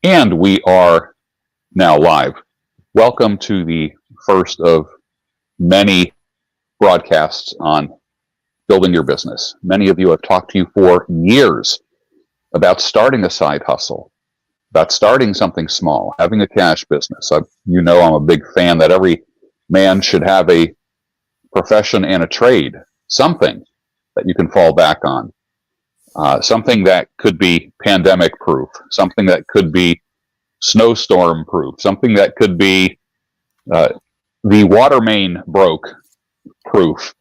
And we are now live. Welcome to the first of many broadcasts on building your business. Many of you have talked to you for years about starting a side hustle, about starting something small, having a cash business. I'm a big fan that every man should have a profession and a trade, something that you can fall back on. Something that could be pandemic proof, something that could be snowstorm proof, something that could be the water main broke proof.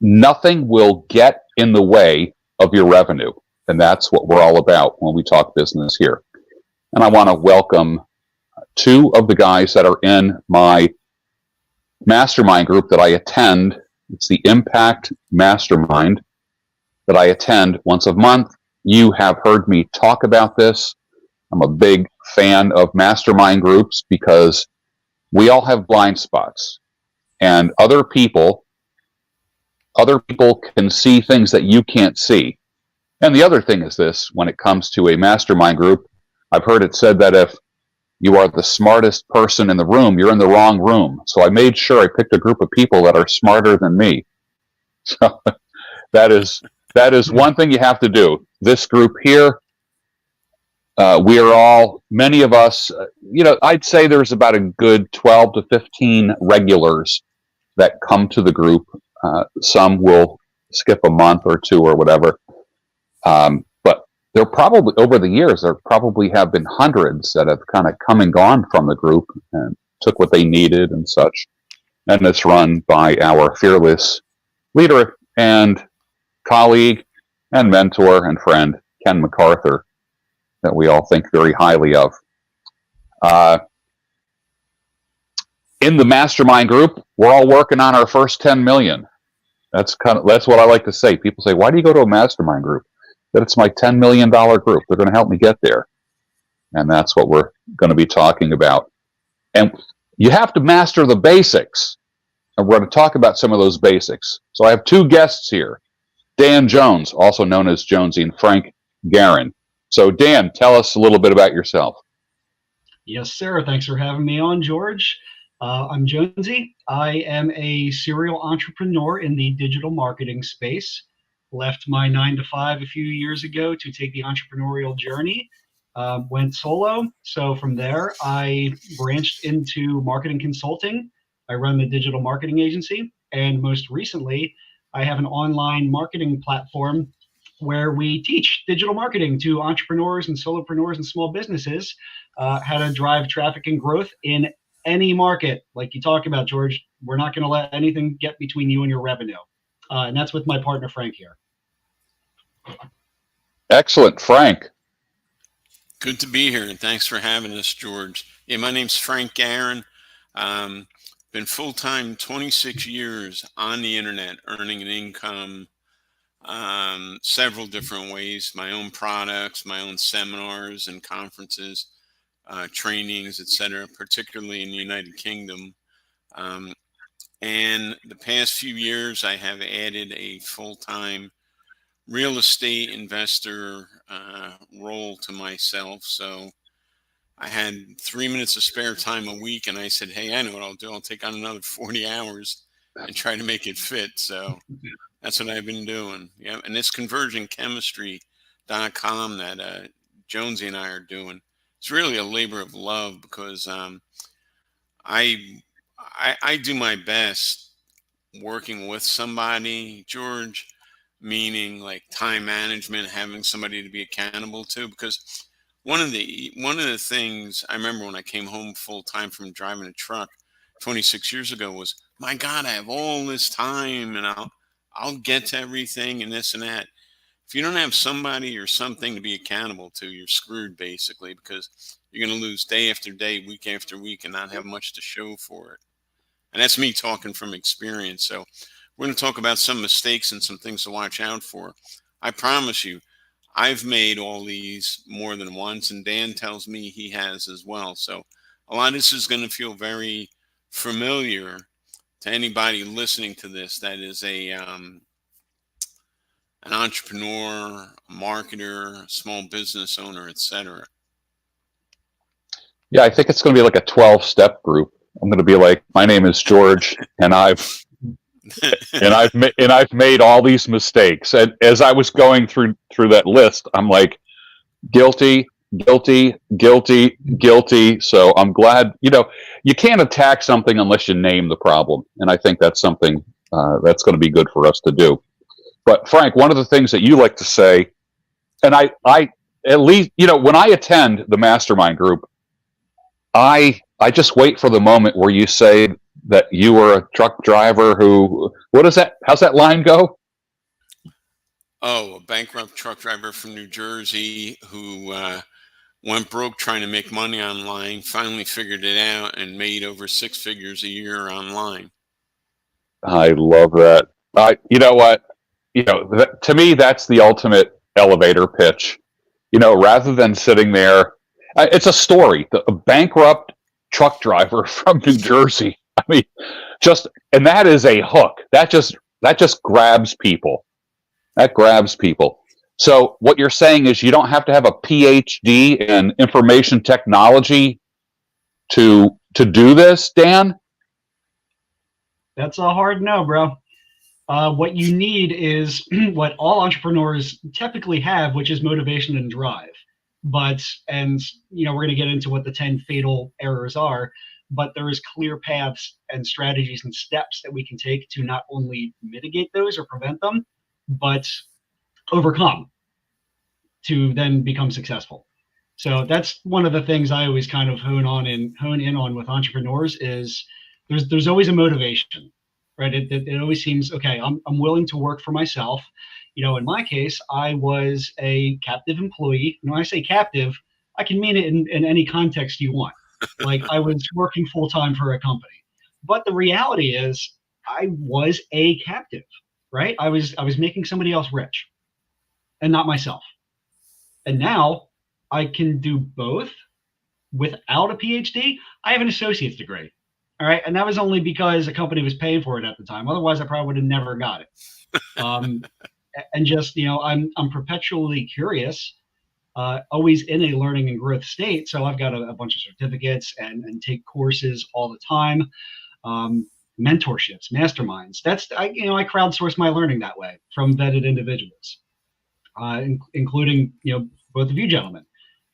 Nothing will get in the way of your revenue. And that's what we're all about when we talk business here. And I want to welcome two of the guys that are in my mastermind group that I attend. It's the Impact Mastermind that I attend once a month. You have heard me talk about this. I'm a big fan of mastermind groups because we all have blind spots, and other people can see things that you can't see. And the other thing is this: when it comes to a mastermind group, I've heard it said that if you are the smartest person in the room, you're in the wrong room. So I made sure I picked a group of people that are smarter than me. So that is one thing you have to do. This group here, we are all, many of us, I'd say there's about a good 12 to 15 regulars that come to the group. Some will skip a month or two or whatever. But there probably, over the years, there probably have been hundreds that have kind of come and gone from the group and took what they needed and such. And it's run by our fearless leader and colleague and mentor and friend, Ken MacArthur, that we all think very highly of. In the mastermind group, we're all working on our first 10 million. That's what I like to say. People say, "Why do you go to a mastermind group?" That it's my $10 million group. They're going to help me get there. And that's what we're going to be talking about. And you have to master the basics. And we're going to talk about some of those basics. So I have two guests here, Dan Jones, also known as Jonesy, and Frank Garon. So Dan, tell us a little bit about yourself. Yes, sir. Thanks for having me on, George. I'm Jonesy. I am a serial entrepreneur in the digital marketing space. Left my 9 to 5 a few years ago to take the entrepreneurial journey. Went solo. So from there, I branched into marketing consulting. I run the digital marketing agency. And most recently, I have an online marketing platform where we teach digital marketing to entrepreneurs and solopreneurs and small businesses, how to drive traffic and growth in any market. Like you talked about, George, we're not going to let anything get between you and your revenue. And that's with my partner, Frank, here. Excellent. Frank. Good to be here, and thanks for having us, George. Yeah, my name's Frank Garon. Been full-time 26 years on the internet, earning an income several different ways, my own products, my own seminars and conferences, trainings, etc., particularly in the United Kingdom. And the past few years, I have added a full-time real estate investor role to myself. So I had 3 minutes of spare time a week, and I said, "Hey, I know what I'll do. I'll take on another 40 hours and try to make it fit." So that's what I've been doing. Yeah, and it's conversionchemistry.com that Jonesy and I are doing. It's really a labor of love because I do my best working with somebody, George, meaning like time management, having somebody to be accountable to. Because one of the things I remember when I came home full time from driving a truck 26 years ago was, my God, I have all this time and I'll get to everything and this and that. If you don't have somebody or something to be accountable to, you're screwed basically, because you're going to lose day after day, week after week, and not have much to show for it. And that's me talking from experience. So we're going to talk about some mistakes and some things to watch out for. I promise you, I've made all these more than once, and Dan tells me he has as well. So a lot of this is going to feel very familiar to anybody listening to this that is an entrepreneur, a marketer, a small business owner, etc.? Yeah, I think it's going to be like a 12-step group. I'm going to be like, my name is George, and I've made all these mistakes. And as I was going through that list, I'm like, guilty, guilty, guilty, guilty. So I'm glad, you can't attack something unless you name the problem. And I think that's something that's going to be good for us to do. But Frank, one of the things that you like to say, and I at least, when I attend the mastermind group, I just wait for the moment where you say that you were a truck driver who, what is that? How's that line go? Oh, a bankrupt truck driver from New Jersey who went broke trying to make money online, finally figured it out, and made over 6 figures a year online. I love that. You know what? To me, that's the ultimate elevator pitch. Rather than sitting there, it's a story. A bankrupt truck driver from New Jersey. I mean, and that is a hook. That just grabs people. That grabs people. So what you're saying is you don't have to have a PhD in information technology to do this, Dan? That's a hard no, bro. What you need is what all entrepreneurs typically have, which is motivation and drive. And we're going to get into what the 10 fatal errors are, but there is clear paths and strategies and steps that we can take to not only mitigate those or prevent them, but overcome to then become successful. So that's one of the things I always kind of hone in on with entrepreneurs is there's always a motivation, right? It always seems, okay, I'm willing to work for myself. In my case, I was a captive employee. When I say captive, I can mean it in any context you want. Like I was working full time for a company. But the reality is I was a captive, right? I was making somebody else rich and not myself. And now I can do both without a PhD. I have an associate's degree. All right. And that was only because a company was paying for it at the time. Otherwise, I probably would have never got it. And just, I'm perpetually curious, always in a learning and growth state. So I've got a bunch of certificates and take courses all the time. Mentorships, masterminds. I crowdsource my learning that way from vetted individuals, including, both of you gentlemen.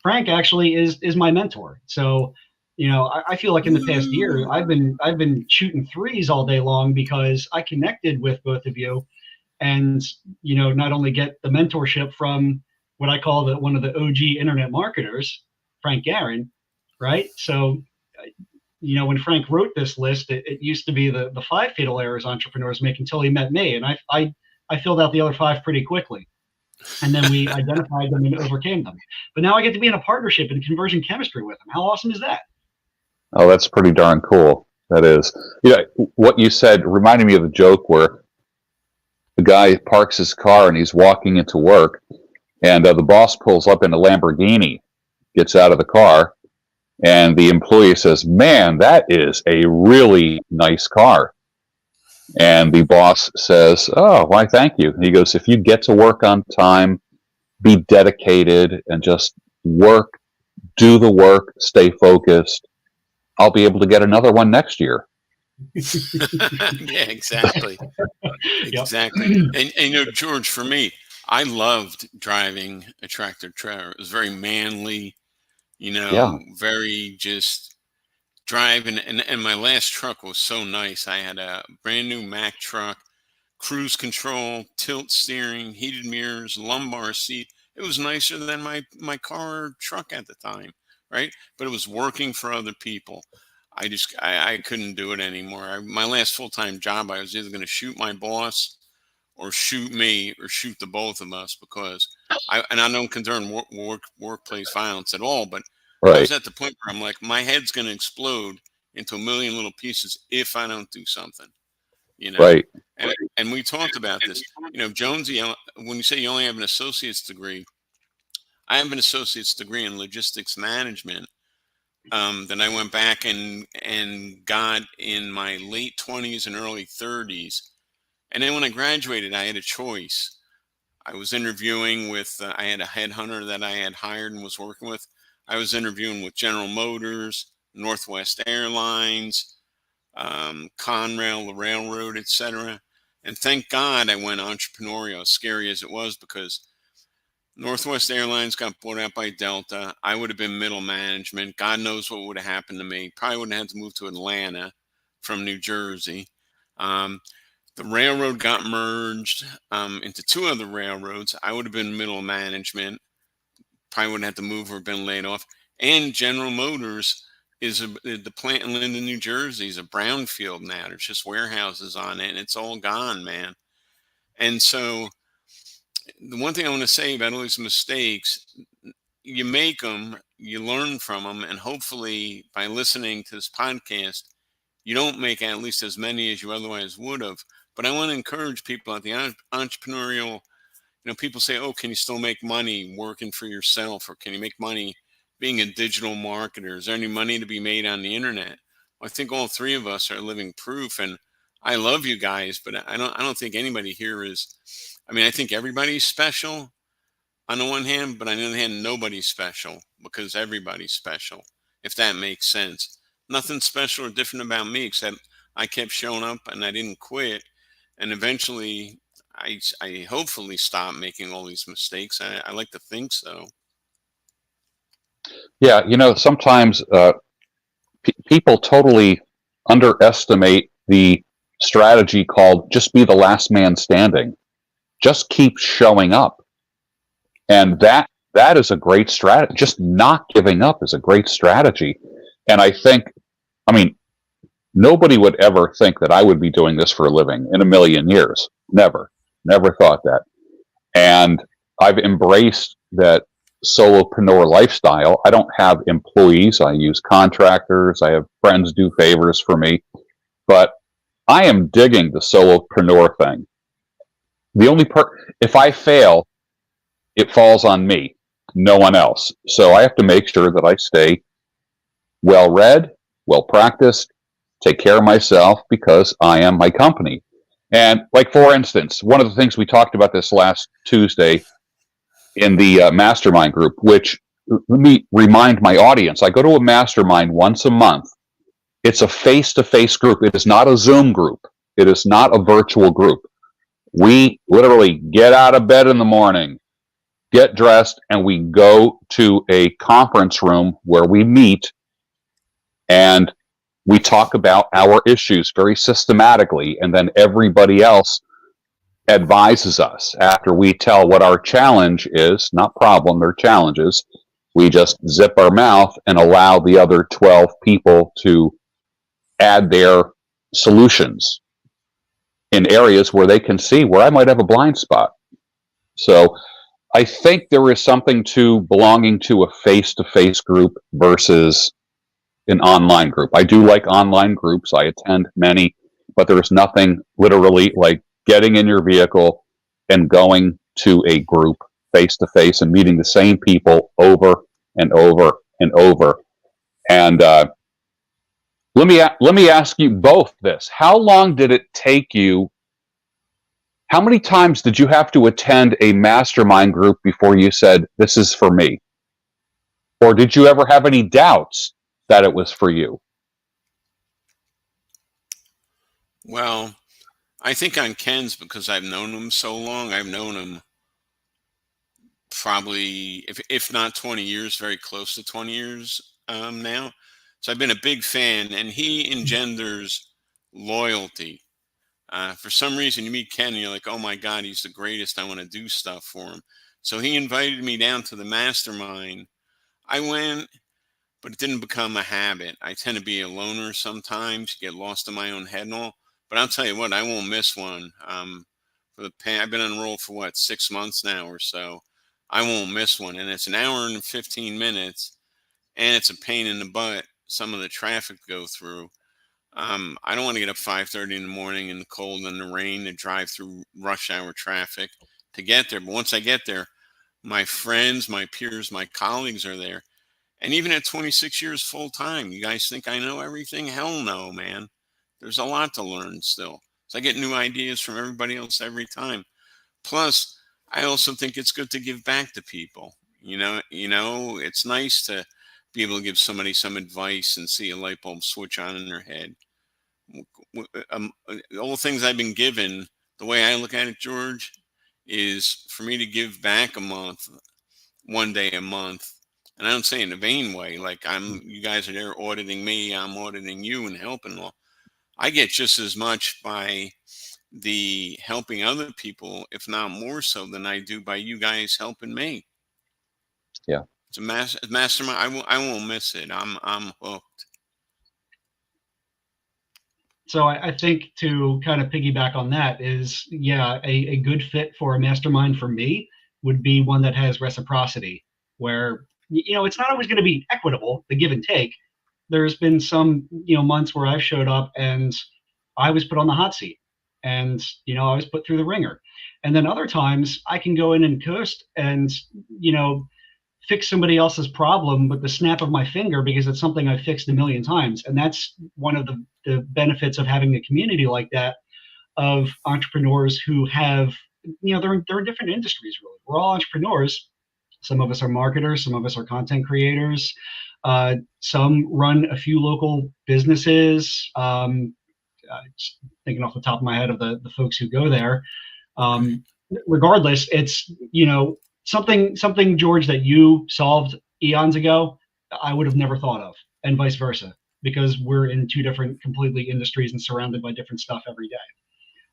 Frank actually is my mentor. So, I feel like in the past year, I've been shooting threes all day long because I connected with both of you and, not only get the mentorship from what I call one of the OG internet marketers, Frank Garon, right? So, when Frank wrote this list, it used to be the 5 fatal errors entrepreneurs make until he met me. And I filled out the other 5 pretty quickly. And then we identified them and overcame them. But now I get to be in a partnership in conversion chemistry with him. How awesome is that? Oh, that's pretty darn cool. That is. What you said reminded me of a joke where the guy parks his car and he's walking into work, and the boss pulls up in a Lamborghini, gets out of the car, and the employee says, "Man, that is a really nice car." And the boss says, "Oh, why, thank you." And he goes, "If you get to work on time, be dedicated, and just work, do the work, stay focused, I'll be able to get another one next year." Yeah, exactly. Exactly. And George, for me, I loved driving a tractor trailer. It was very manly, Yeah. very just driving. And my last truck was so nice. I had a brand new Mack truck, cruise control, tilt steering, heated mirrors, lumbar seat. It was nicer than my car or truck at the time, right? But it was working for other people. I couldn't do it anymore. My last full-time job, I was either going to shoot my boss or shoot me or shoot the both of us because I don't condone workplace violence at all, but I was Right. at the point where I'm like, my head's going to explode into a million little pieces if I don't do something, Right. and we talked about this, Jonesy, when you say you only have an associate's degree, I have an associate's degree in logistics management. Then I went back and got in my late 20s and early 30s. And then when I graduated, I had a choice. I was interviewing with, I had a headhunter that I had hired and was working with. I was interviewing with General Motors, Northwest Airlines, Conrail, the railroad, etc. And thank God I went entrepreneurial, as scary as it was, because Northwest Airlines got bought out by Delta. I would have been middle management. God knows what would have happened to me. Probably would have had to move to Atlanta from New Jersey. Um, the railroad got merged into two other railroads. I would have been middle management. Probably wouldn't have to move or been laid off. And General Motors the plant in Linden, New Jersey is a brownfield now. There's just warehouses on it, and it's all gone, man. And so the one thing I want to say about all these mistakes, you make them, you learn from them, and hopefully by listening to this podcast, you don't make at least as many as you otherwise would have. But I want to encourage people at the entrepreneurial, people say, oh, can you still make money working for yourself? Or can you make money being a digital marketer? Is there any money to be made on the internet? Well, I think all three of us are living proof. And I love you guys, but I don't think anybody here is, I think everybody's special on the one hand, but on the other hand, nobody's special because everybody's special, if that makes sense. Nothing special or different about me except I kept showing up and I didn't quit. And eventually, I hopefully stopped making all these mistakes. I like to think so. Yeah, sometimes people totally underestimate the strategy called just be the last man standing. Just keep showing up. And that is a great strategy. Just not giving up is a great strategy. And I think, nobody would ever think that I would be doing this for a living in a million years. Never thought that. And I've embraced that solopreneur lifestyle. I don't have employees. I use contractors. I have friends do favors for me. But I am digging the solopreneur thing. The only if I fail, it falls on me, no one else. So I have to make sure that I stay well read, well practiced, take care of myself because I am my company. And like, for instance, one of the things we talked about this last Tuesday in the Mastermind group, which, let me remind my audience, I go to a Mastermind once a month. It's a face-to-face group. It is not a Zoom group. It is not a virtual group. We literally get out of bed in the morning, get dressed, and we go to a conference room where we meet and we talk about our issues very systematically. And then everybody else advises us after we tell what our challenge is, not problem, they're challenges. We just zip our mouth and allow the other 12 people to add their solutions in areas where they can see where I might have a blind spot. So I think there is something to belonging to a face-to-face group versus an online group. I do like online groups. I attend many, but there is nothing literally like getting in your vehicle and going to a group face-to-face and meeting the same people over and over and over. And let me ask you both this. How long did it take you? How many times did you have to attend a mastermind group before you said, this is for me? Or did you ever have any doubts that it was for you? Well, I think on Ken's because I've known him so long. I've known him probably, if not 20 years, very close to 20 years now. So I've been a big fan, and he engenders loyalty. For some reason, you meet Ken and you're like, oh my God, he's the greatest. I want to do stuff for him. So he invited me down to the mastermind. I went, but it didn't become a habit. I tend to be a loner sometimes, get lost in my own head and all. But I'll tell you what, I won't miss one. I've been on roll for 6 months now or so. I won't miss one. And it's an hour and 15 minutes, and it's a pain in the butt, some of the traffic to go through. I don't want to get up 5:30 in the morning in the cold and the rain to drive through rush hour traffic to get there. But once I get there, my friends, my peers, my colleagues are there. And even at 26 years full time, you guys think I know everything? Hell no, man. There's a lot to learn still. So I get new ideas from everybody else every time. Plus, I also think it's good to give back to people. It's nice to be able to give somebody some advice and see a light bulb switch on in their head. All the things I've been given, the way I look at it, George, is for me to give back a month, 1 day a month. And I don't say it in a vain way, like you guys are there auditing me, I'm auditing you and helping. Well, I get just as much by the helping other people, if not more so, than I do by you guys helping me. Yeah. It's a mastermind. I won't miss it. I'm hooked. So I think to kind of piggyback on that is, yeah, a good fit for a mastermind for me would be one that has reciprocity, where, it's not always going to be equitable, the give and take. There's been some, months where I've showed up and I was put on the hot seat and, I was put through the ringer. And then other times I can go in and coast and, fix somebody else's problem with the snap of my finger because it's something I've fixed a million times. And that's one of the benefits of having a community like that, of entrepreneurs who have, they're in different industries, really. We're all entrepreneurs. Some of us are marketers, some of us are content creators. Some run a few local businesses. Just thinking off the top of my head of the folks who go there. Regardless, it's, something, George, that you solved eons ago, I would have never thought of, and vice versa, because we're in two different completely industries and surrounded by different stuff every day.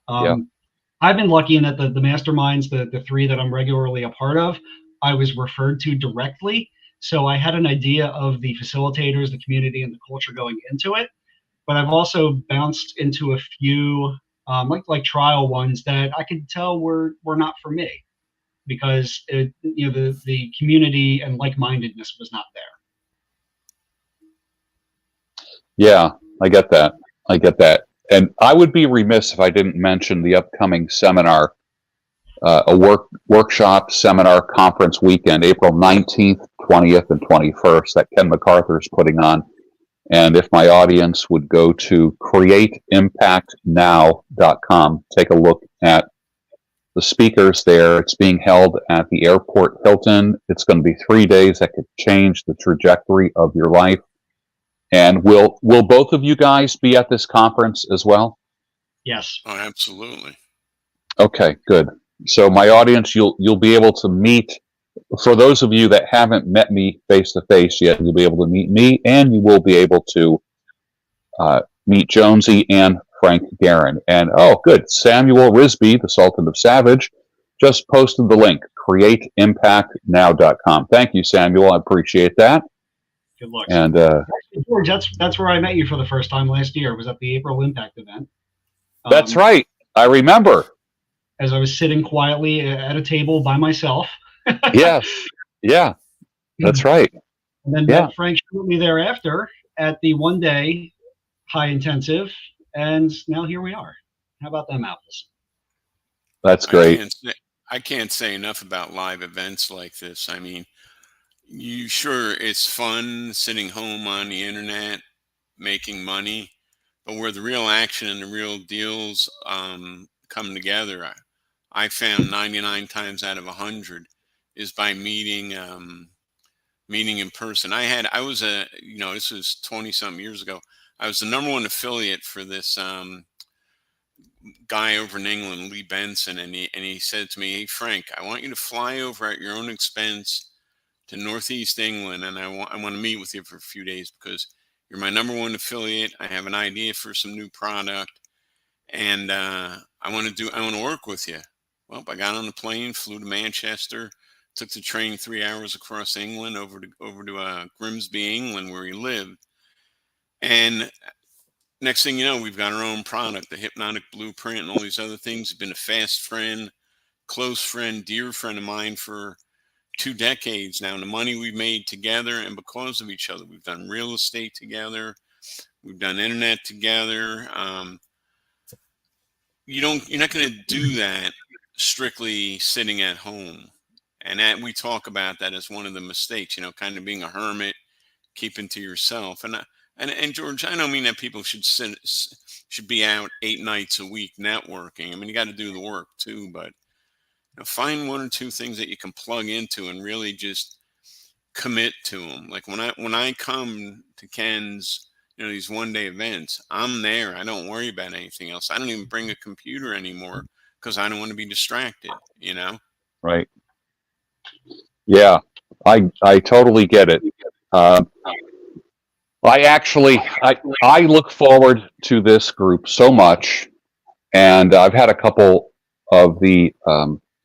Yeah. I've been lucky in that the masterminds, the three that I'm regularly a part of, I was referred to directly. So I had an idea of the facilitators, the community, and the culture going into it. But I've also bounced into a few like trial ones that I could tell were not for me, because the community and like-mindedness was not there. Yeah, I get that. I get that. And I would be remiss if I didn't mention the upcoming seminar, a workshop, seminar, conference weekend, April 19th, 20th, and 21st that Ken MacArthur is putting on. And if my audience would go to createimpactnow.com, take a look at the speakers there. It's being held at the Airport Hilton. It's going to be 3 days that could change the trajectory of your life. And will both of you guys be at this conference as well? Yes. Oh, absolutely. Okay, good. So my audience, you'll be able to meet. For those of you that haven't met me face to face yet, you'll be able to meet me, and you will be able to meet Jonesy and Frank Garon. And oh, good, Samuel Risby, the Sultan of Savage, just posted the link, createimpactnow.com. Thank you, Samuel. I appreciate that. Good luck. And George, that's where I met you for the first time last year. It was at the April Impact event. That's right. I remember. As I was sitting quietly at a table by myself. Yes. Yeah. That's right. And then met Frank shortly thereafter at the 1-day high intensive, and now here we are. How about them apples? That's great. I can't say enough about live events like this. I mean, it's fun sitting home on the internet making money, but where the real action and the real deals come together, I found 99 times out of 100 is by meeting in person. I was this was 20 something years ago. I was the #1 affiliate for this guy over in England, Lee Benson, and he said to me, "Hey Frank, I want you to fly over at your own expense to Northeast England, and I want to meet with you for a few days because you're my #1 affiliate. I have an idea for some new product, and I want to work with you." Well, I got on the plane, flew to Manchester, took the train 3 hours across England over to Grimsby, England, where he lived, and next thing you know, we've got our own product, the Hypnotic Blueprint, and all these other things. He's been a fast friend, close friend, dear friend of mine for 2 decades now. And the money we've made together, and because of each other, we've done real estate together, we've done internet together. You're not going to do that strictly sitting at home, and that we talk about that as one of the mistakes. Kind of being a hermit, keeping to yourself, And George, I don't mean that people should be out 8 nights a week networking. I mean, you got to do the work too. But find one or two things that you can plug into and really just commit to them. Like when I come to Ken's, these 1-day events, I'm there. I don't worry about anything else. I don't even bring a computer anymore because I don't want to be distracted. Right. Yeah, I totally get it. I look forward to this group so much, and I've had a couple of the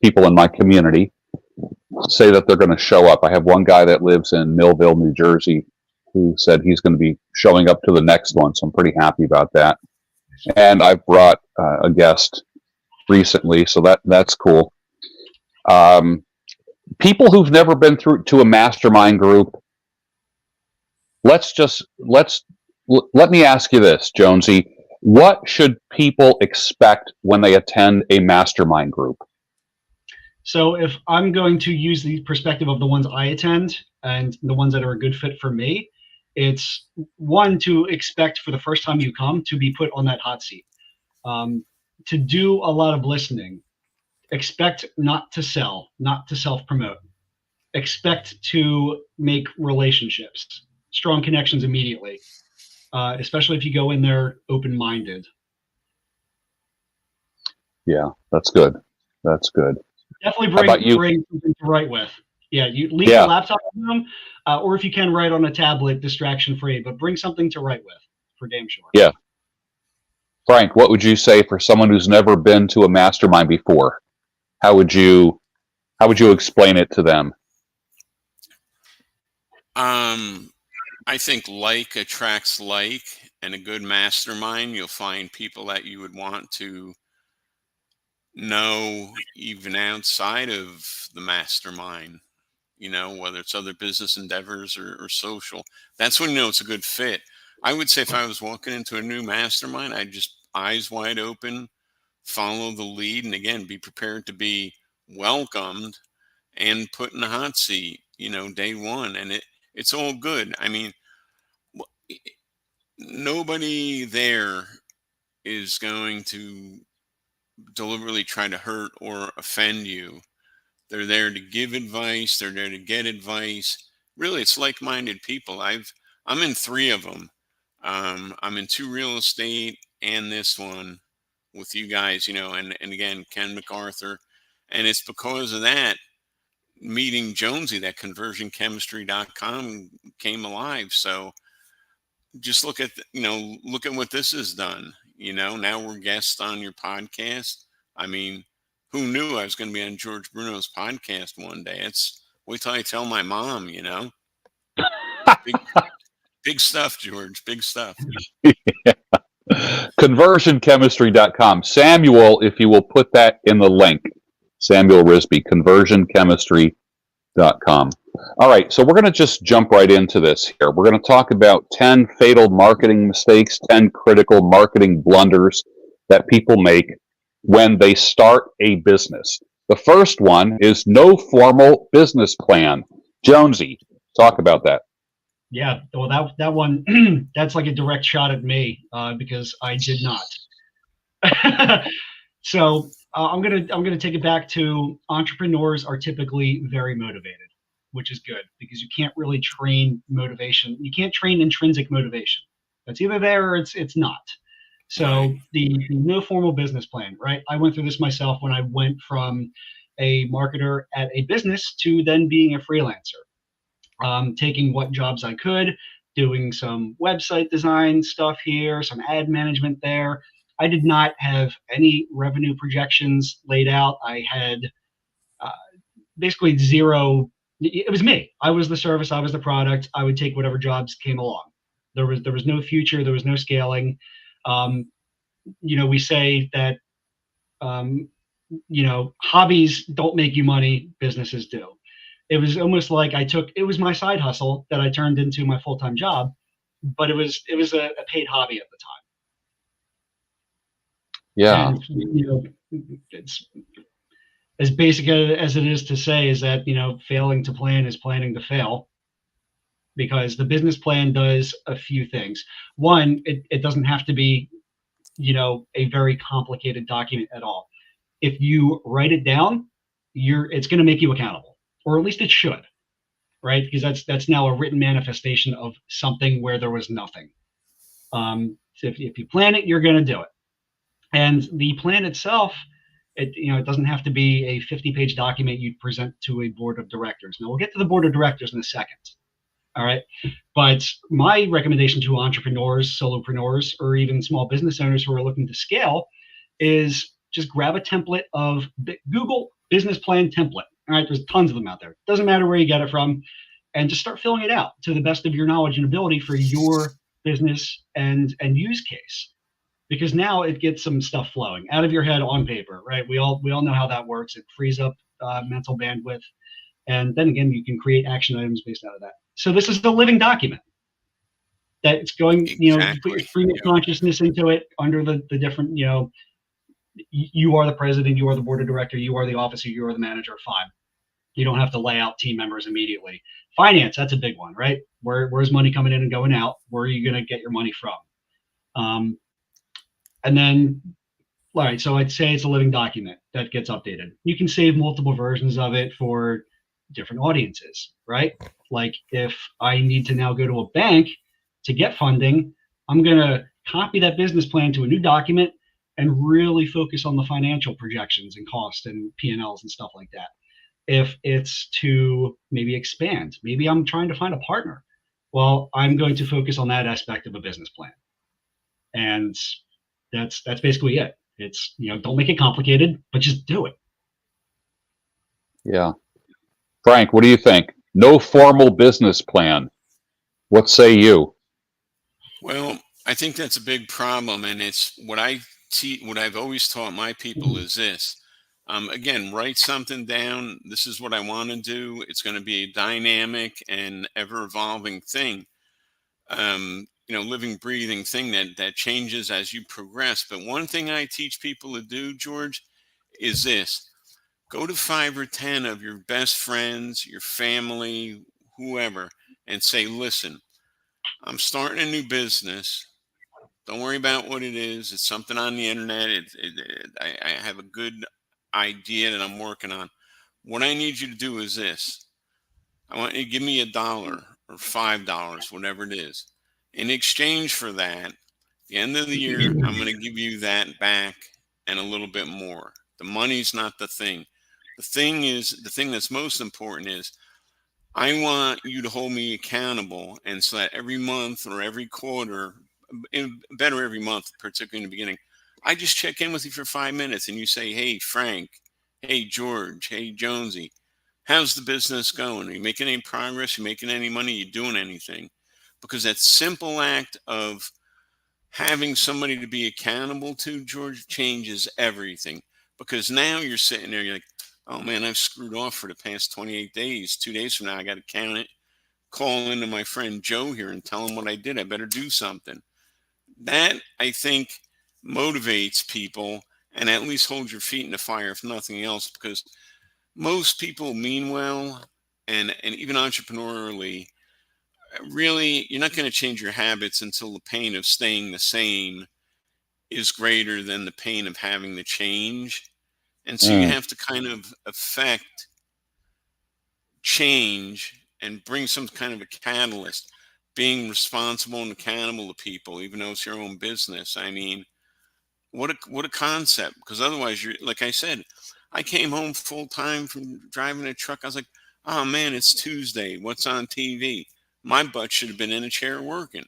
people in my community say that they're going to show up. I have one guy that lives in Millville, New Jersey, who said he's going to be showing up to the next one, so I'm pretty happy about that. And I've brought a guest recently, so that's cool. People who've never been through to a mastermind group, let me ask you this, Jonesy. What should people expect when they attend a mastermind group? So if I'm going to use the perspective of the ones I attend and the ones that are a good fit for me, it's one, to expect for the first time you come to be put on that hot seat, to do a lot of listening. Expect not to sell, not to self-promote. Expect to make relationships, strong connections immediately, especially if you go in there open-minded. Yeah, that's good. That's good. Definitely bring something to write with. Yeah, you leave your laptop at home, or if you can, write on a tablet, distraction-free, but bring something to write with, for damn sure. Yeah. Frank, what would you say for someone who's never been to a mastermind before? How would you explain it to them? I think like attracts like, and a good mastermind, you'll find people that you would want to know even outside of the mastermind, whether it's other business endeavors or social. That's when it's a good fit. I would say if I was walking into a new mastermind, I'd just eyes wide open, follow the lead, and again, be prepared to be welcomed and put in the hot seat, day one. And it's all good. I mean, nobody there is going to deliberately try to hurt or offend you. They're there to give advice. They're there to get advice. Really, it's like-minded people. I'm in 3 of them. I'm in 2 real estate and this one with you guys, and again, Ken MacArthur. And it's because of that meeting Jonesy that conversionchemistry.com came alive. So just look at what this has done. Now we're guests on your podcast. I mean, who knew I was going to be on George Bruno's podcast one day? Wait till I tell my mom, Big stuff, George. Big stuff. Yeah. Conversionchemistry.com. Samuel, if you will put that in the link. Samuel Risby, conversionchemistry.com. All right, so we're going to just jump right into this here. We're going to talk about 10 fatal marketing mistakes, 10 critical marketing blunders that people make when they start a business. The first one is no formal business plan. Jonesy, talk about that. Yeah, well, that one, that's like a direct shot at me because I did not. So I'm gonna take it back to entrepreneurs are typically very motivated, which is good because you can't really train motivation. You can't train intrinsic motivation. It's either there or it's not. So the no formal business plan, right? I went through this myself when I went from a marketer at a business to then being a freelancer. Taking what jobs I could, doing some website design stuff here, some ad management there. I did not have any revenue projections laid out. I had basically zero. It was me. I was the service. I was the product. I would take whatever jobs came along. There was no future. There was no scaling. We say that hobbies don't make you money. Businesses do. It was almost like it was my side hustle that I turned into my full-time job, but it was a paid hobby at the time. Yeah. And, it's as basic as it is to say is that, failing to plan is planning to fail, because the business plan does a few things. One, it doesn't have to be, a very complicated document at all. If you write it down, it's going to make you accountable, or at least it should, right? Because that's now a written manifestation of something where there was nothing. So if you plan it, you're going to do it. And the plan itself, it doesn't have to be a 50-page document you'd present to a board of directors. Now we'll get to the board of directors in a second. All right. But my recommendation to entrepreneurs, solopreneurs, or even small business owners who are looking to scale is just grab a template of Google business plan template. All right. There's tons of them out there. Doesn't matter where you get it from. And just start filling it out to the best of your knowledge and ability for your business and use case. Because now it gets some stuff flowing out of your head on paper, right? We all know how that works. It frees up mental bandwidth. And then again, you can create action items based out of that. So this is the living document that it's going, you put your stream of consciousness into it under the different, you are the president, you are the board of director, you are the officer, you are the manager. Fine. You don't have to lay out team members immediately. Finance, that's a big one, right? Where's money coming in and going out? Where are you going to get your money from? And then, all right, so I'd say it's a living document that gets updated. You can save multiple versions of it for different audiences, right? Like if I need to now go to a bank to get funding, I'm going to copy that business plan to a new document and really focus on the financial projections and cost and P&Ls and stuff like that. If it's to maybe expand, maybe I'm trying to find a partner. Well, I'm going to focus on that aspect of a business plan. And that's basically it. It's, don't make it complicated, but just do it. Yeah. Frank, what do you think? No formal business plan. What say you? Well, I think that's a big problem, and it's what I've always taught my people is this. Again, write something down. This is what I want to do. It's going to be a dynamic and ever-evolving thing. Living, breathing thing that changes as you progress. But one thing I teach people to do, George, is this. Go to 5 or 10 of your best friends, your family, whoever, and say, listen, I'm starting a new business. Don't worry about what it is. It's something on the internet. I have a good idea that I'm working on. What I need you to do is this. I want you to give me $1 or $5, whatever it is. In exchange for that, at the end of the year, I'm going to give you that back and a little bit more. The money's not the thing. The thing that's most important is I want you to hold me accountable. And so that every month or every quarter, better every month, particularly in the beginning, I just check in with you for 5 minutes and you say, hey, Frank, hey, George, hey, Jonesy, how's the business going? Are you making any progress? Are you making any money? Are you doing anything? Because that simple act of having somebody to be accountable to, George, changes everything. Because now you're sitting there, you're like, oh man, I've screwed off for the past 28 days. 2 days from now, I got to count it, call into my friend Joe here and tell him what I did. I better do something. That, I think, motivates people and at least holds your feet in the fire, if nothing else, because most people mean well and even entrepreneurially, really, you're not going to change your habits until the pain of staying the same is greater than the pain of having to change. And so you have to kind of affect change and bring some kind of a catalyst, being responsible and accountable to people, even though it's your own business. I mean, what a concept, because otherwise you're, like I said, I came home full time from driving a truck. I was like, oh man, it's Tuesday. What's on TV? My butt should have been in a chair working.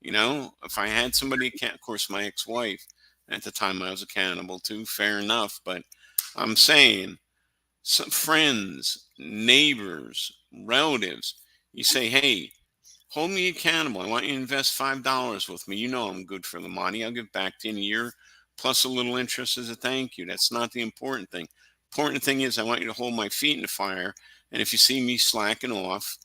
If I had somebody, of course, my ex-wife at the time I was accountable to, fair enough. But I'm saying some friends, neighbors, relatives, you say, hey, hold me accountable. I want you to invest $5 with me. I'm good for the money. I'll give back to you in a year, plus a little interest as a thank you. That's not the important thing. Important thing is I want you to hold my feet in the fire. And if you see me slacking off,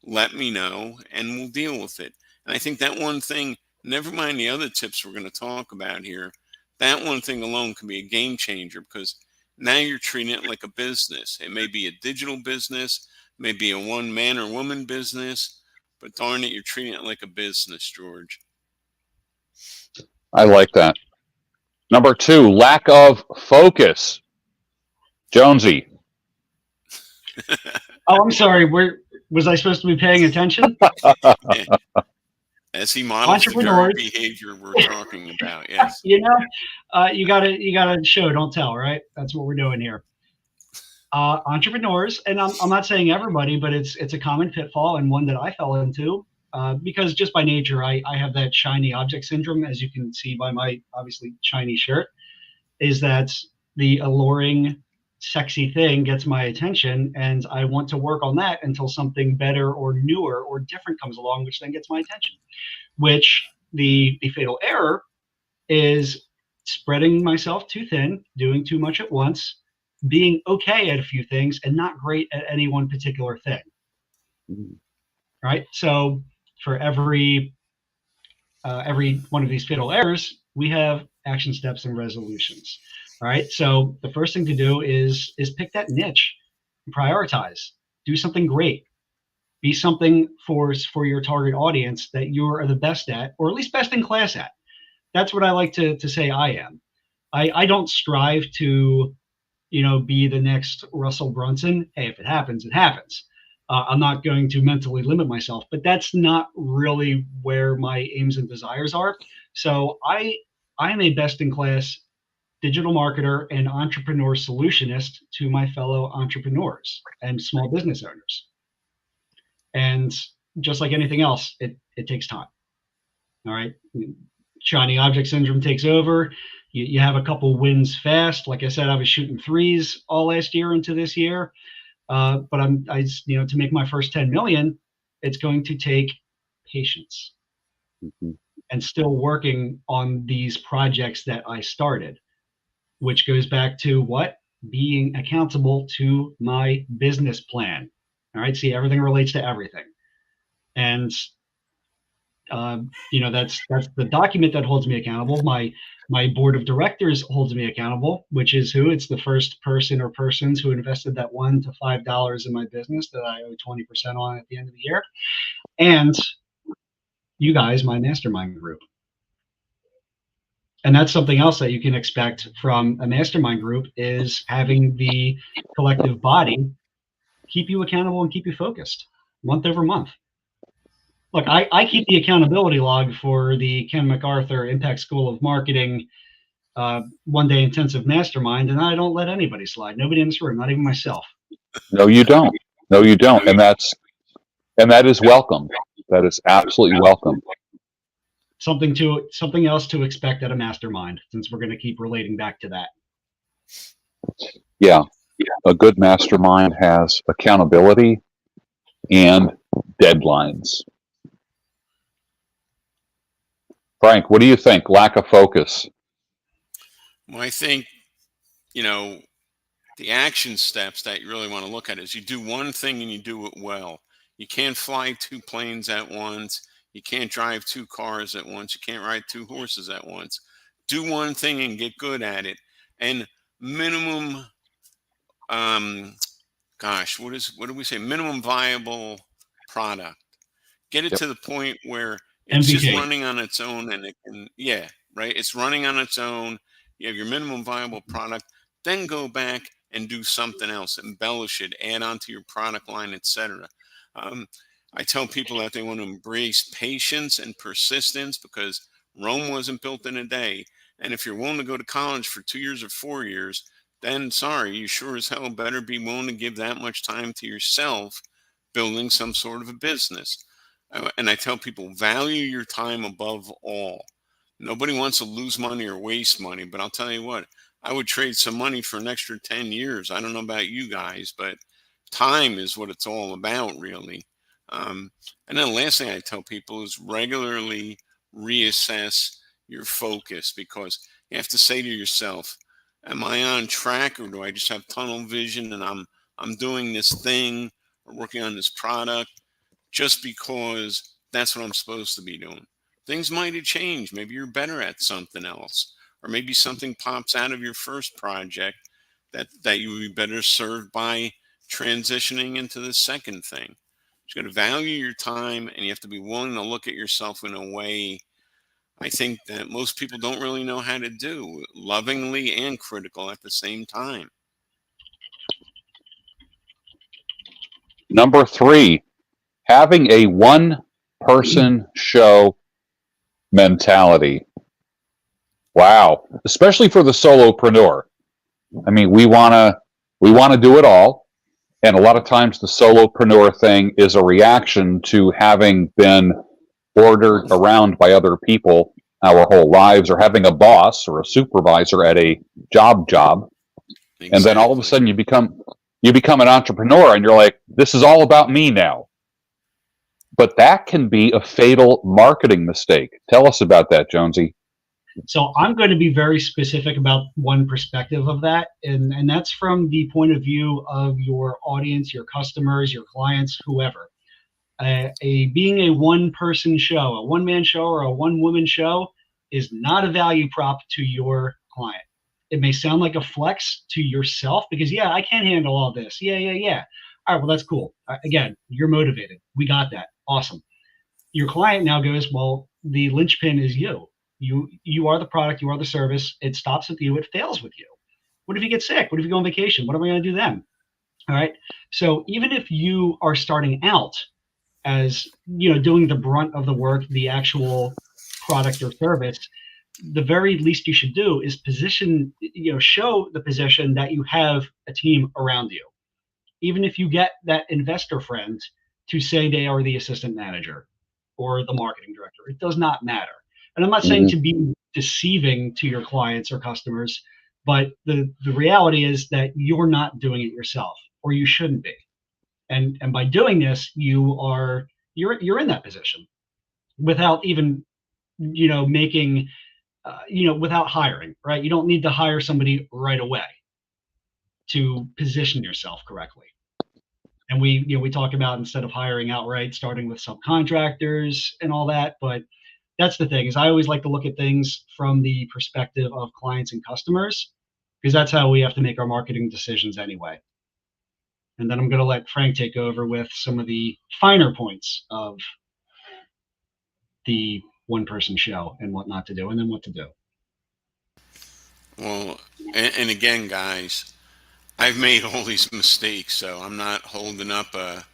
let me know and we'll deal with it. And I think that one thing, never mind the other tips we're going to talk about here, that one thing alone can be a game changer, because now you're treating it like a business. It may be a digital business, maybe a one man or woman business, but darn it, you're treating it like a business, George. I like that. Number 2, lack of focus. Jonesy, Oh, I'm sorry. Was I supposed to be paying attention? As he models the very Entrepreneurs, behavior we're talking about. Yes. you gotta show, don't tell, right? That's what we're doing here. Entrepreneurs, and I'm not saying everybody, but it's a common pitfall and one that I fell into because just by nature, I have that shiny object syndrome, as you can see by my obviously shiny shirt, is that the alluring, sexy thing gets my attention, and I want to work on that until something better or newer or different comes along, which then gets my attention. Which the fatal error is spreading myself too thin, doing too much at once, being okay at a few things and not great at any one particular thing. Right. So for every one of these fatal errors, we have action steps and resolutions. All right. So the first thing to do is pick that niche, prioritize, do something great, be something for your target audience that you are the best at, or at least best in class at. That's what I like to say I am. I don't strive to, be the next Russell Brunson. Hey, if it happens, it happens. I'm not going to mentally limit myself, but that's not really where my aims and desires are. So I am a best in class digital marketer and entrepreneur solutionist to my fellow entrepreneurs and small business owners. And just like anything else, it takes time. All right. Shiny object syndrome takes over. You have a couple wins fast. Like I said, I was shooting threes all last year into this year. But to make my first 10 million, it's going to take patience and still working on these projects that I started, which goes back to what? Being accountable to my business plan. All right. See, everything relates to everything. And that's the document that holds me accountable. My board of directors holds me accountable, which is who? It's the first person or persons who invested that $1 to $5 in my business that I owe 20% on at the end of the year, and you guys, my mastermind group. And that's something else that you can expect from a mastermind group is having the collective body keep you accountable and keep you focused month over month. Look, I keep the accountability log for the Ken MacArthur Impact School of Marketing one-day intensive mastermind, and I don't let anybody slide. Nobody in this room, not even myself. No, you don't. No, you don't. And that is welcome. That is absolutely welcome. Something else to expect at a mastermind, since we're going to keep relating back to that. Yeah. A good mastermind has accountability and deadlines. Frank, what do you think? Lack of focus. Well, I think, the action steps that you really want to look at is you do one thing and you do it well. You can't fly two planes at once. You can't drive two cars at once. You can't ride two horses at once. Do one thing and get good at it. And minimum, what do we say? Minimum viable product. Get it Yep. to the point where it's MVP. just running on its own, and it can, right. It's running on its own. You have your minimum viable product. Then go back and do something else, embellish it, add on to your product line, etc. I tell people that they want to embrace patience and persistence because Rome wasn't built in a day. And if you're willing to go to college for 2 years or 4 years, then sorry, you sure as hell better be willing to give that much time to yourself building some sort of a business. And I tell people, value your time above all. Nobody wants to lose money or waste money, but I'll tell you what, I would trade some money for an extra 10 years. I don't know about you guys, but time is what it's all about, really. And then the last thing I tell people is regularly reassess your focus, because you have to say to yourself, am I on track, or do I just have tunnel vision and I'm doing this thing or working on this product just because that's what I'm supposed to be doing? Things might have changed. Maybe you're better at something else, or maybe something pops out of your first project that you would be better served by transitioning into the second thing. You got to value your time, and you have to be willing to look at yourself in a way I think that most people don't really know how to do, lovingly and critical at the same time. Number 3, having a one-person show mentality. Wow, especially for the solopreneur. I mean, we want to do it all, and a lot of times the solopreneur thing is a reaction to having been ordered around by other people our whole lives, or having a boss or a supervisor at a job, Exactly. and then all of a sudden you become an entrepreneur, and you're like, this is all about me now. But that can be a fatal marketing mistake. Tell us about that, Jonesy. So I'm going to be very specific about one perspective of that, and that's from the point of view of your audience, your customers, your clients, whoever. Being a one-person show, a one-man show, or a one-woman show is not a value prop to your client. It may sound like a flex to yourself because, yeah, I can handle all this. Yeah. All right, well, that's cool. Again, you're motivated. We got that. Awesome. Your client now goes, well, the linchpin is you. You are the product. You are the service. It stops with you. It fails with you. What if you get sick? What if you go on vacation? What am I going to do then? All right. So even if you are starting out as, doing the brunt of the work, the actual product or service, the very least you should do is show the position that you have a team around you. Even if you get that investor friend to say they are the assistant manager or the marketing director, it does not matter. And I'm not saying to be deceiving to your clients or customers, but the reality is that you're not doing it yourself, or you shouldn't be. And by doing this, you're in that position without even making without hiring, right? You don't need to hire somebody right away to position yourself correctly. And we talk about, instead of hiring outright, starting with subcontractors and all that. But that's the thing, is I always like to look at things from the perspective of clients and customers, because that's how we have to make our marketing decisions anyway. And then I'm going to let Frank take over with some of the finer points of the one-person show and what not to do, and then what to do. Well, and again, guys, I've made all these mistakes, so I'm not holding up a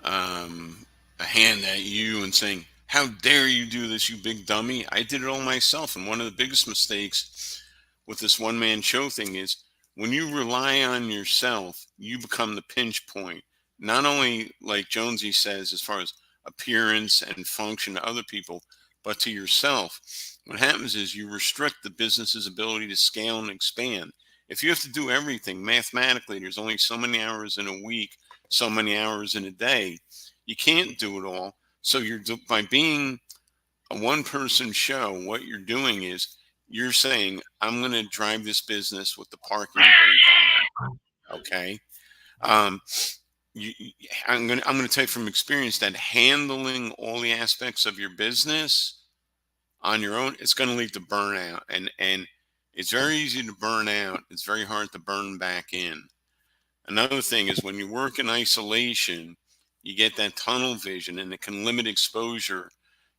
hand at you and saying, "How dare you do this, you big dummy?" I did it all myself, and one of the biggest mistakes with this one-man show thing is when you rely on yourself, you become the pinch point. Not only, like Jonesy says, as far as appearance and function to other people, but to yourself. What happens is you restrict the business's ability to scale and expand. If you have to do everything mathematically, there's only so many hours in a week, so many hours in a day. You can't do it all. So by being a one-person show, what you're doing is you're saying, I'm going to drive this business with the parking brake on. Okay. Um, I'm going to tell you from experience that handling all the aspects of your business on your own, it's going to lead to burnout, and it's very easy to burn out. It's very hard to burn back in. Another thing is when you work in isolation, you get that tunnel vision, and it can limit exposure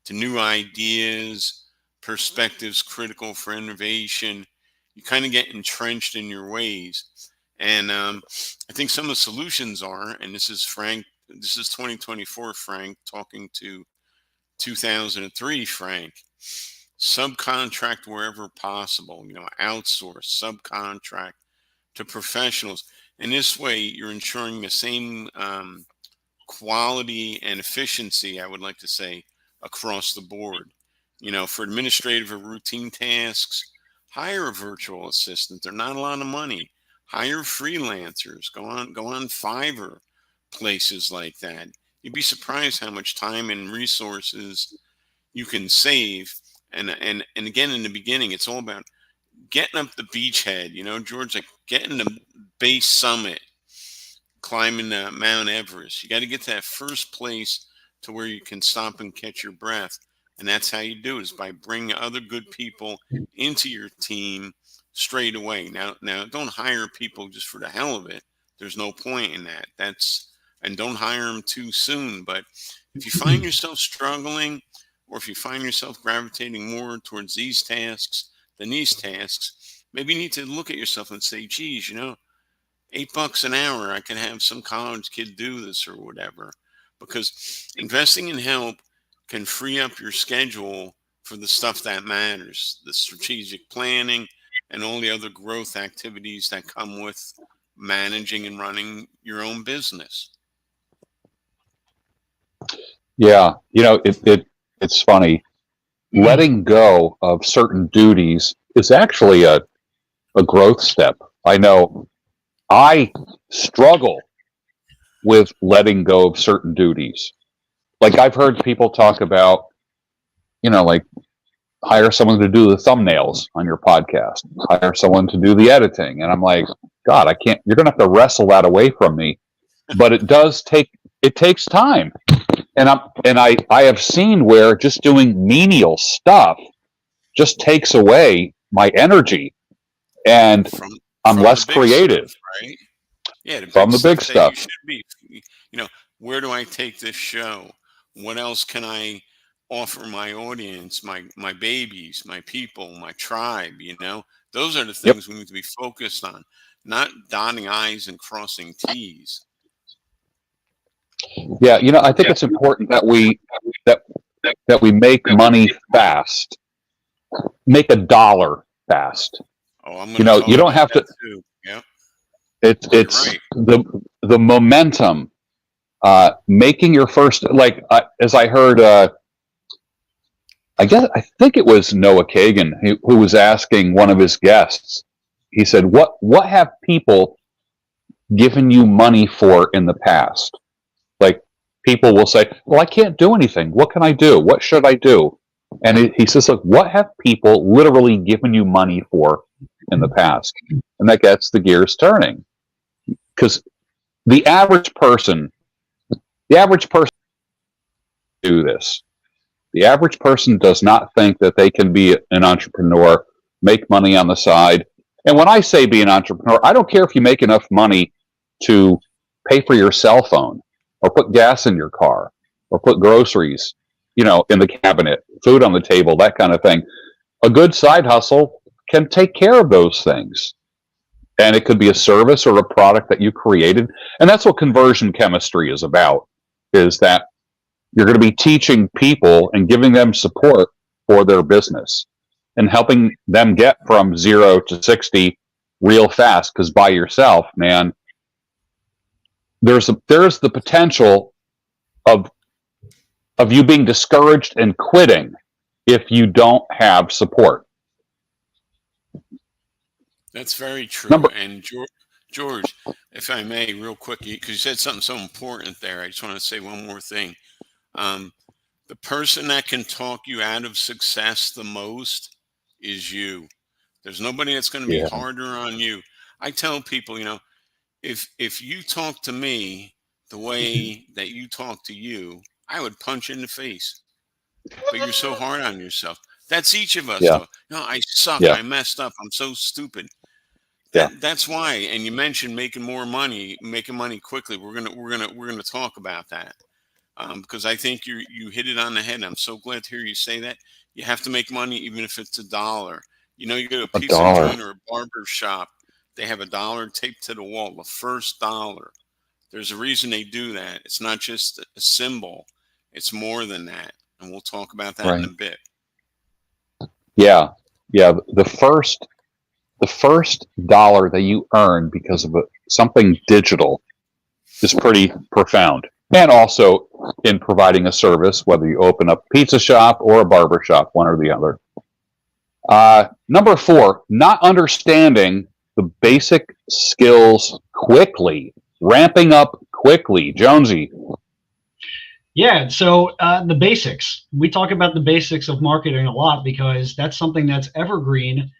to new ideas, perspectives critical for innovation. You kind of get entrenched in your ways. And I think some of the solutions are, and this is 2024 Frank talking to 2003 Frank, subcontract wherever possible, outsource, subcontract to professionals. In this way, you're ensuring the same quality and efficiency, I would like to say, across the board. For administrative or routine tasks, hire a virtual assistant. They're not a lot of money. Hire freelancers. Go on Fiverr, places like that. You'd be surprised how much time and resources you can save. And again, in the beginning, it's all about getting up the beachhead. George, like getting the base summit, climbing Mount Everest. You got to get to that first place to where you can stop and catch your breath. And that's how you do it, is by bringing other good people into your team straight away. Now, don't hire people just for the hell of it. There's no point in that. And don't hire them too soon. But if you find yourself struggling, or if you find yourself gravitating more towards these tasks than these tasks, maybe you need to look at yourself and say, geez, $8 an hour, I can have some college kid do this or whatever. Because investing in help can free up your schedule for the stuff that matters, the strategic planning and all the other growth activities that come with managing and running your own business. Yeah, it's funny. Letting go of certain duties is actually a growth step. I know I struggle with letting go of certain duties. Like I've heard people talk about, like hire someone to do the thumbnails on your podcast, hire someone to do the editing. And I'm like, God, I can't, you're going to have to wrestle that away from me. But it takes time. And I have seen where just doing menial stuff just takes away my energy and I'm from less the big creative. stuff, right? Yeah, the From big the big stuff that you stuff. should be. Where do I take this show? What else can I offer my audience, my babies, my people, my tribe? Those are the Yep. things we need to be focused on, not dotting I's and crossing T's. Yeah, I think it's important that we make money fast. Make a dollar fast. Oh, I'm going to talk you don't about have that to. too. Yep. It's Right. the momentum. Making your first, like as I heard, I think it was Noah Kagan who was asking one of his guests. He said, "What have people given you money for in the past?" Like people will say, "Well, I can't do anything. What can I do? What should I do?" And he says, "Look, what have people literally given you money for in the past?" And that gets the gears turning, because the average person do this. The average person does not think that they can be an entrepreneur, make money on the side. And when I say be an entrepreneur, I don't care if you make enough money to pay for your cell phone or put gas in your car or put groceries, in the cabinet, food on the table, that kind of thing. A good side hustle can take care of those things. And it could be a service or a product that you created. And that's what conversion chemistry is about, is that you're going to be teaching people and giving them support for their business and helping them get from 0 to 60 real fast. Because by yourself, man, there's the potential of you being discouraged and quitting if you don't have support. That's very true. And George, if I may, real quick, because you said something so important there, I just want to say one more thing. The person that can talk you out of success the most is you. There's nobody that's going to be harder on you. I tell people, if you talk to me the way that you talk to you, I would punch you in the face. But you're so hard on yourself. That's each of us, though. I suck. Yeah. I messed up. I'm so stupid. Yeah. That's why. And you mentioned making money quickly. We're gonna talk about that. Because I think you hit it on the head. I'm so glad to hear you say that. You have to make money even if it's $1. You go to a pizza joint or a barber shop, they have $1 taped to the wall, the first dollar. There's a reason they do that. It's not just a symbol. It's more than that. And we'll talk about that in a bit. Yeah. Yeah. The first dollar that you earn because of something digital is pretty profound. And also in providing a service, whether you open up a pizza shop or a barber shop, one or the other. Number 4, not understanding the basic skills quickly, ramping up quickly. Jonesy. Yeah, so the basics. We talk about the basics of marketing a lot because that's something that's evergreen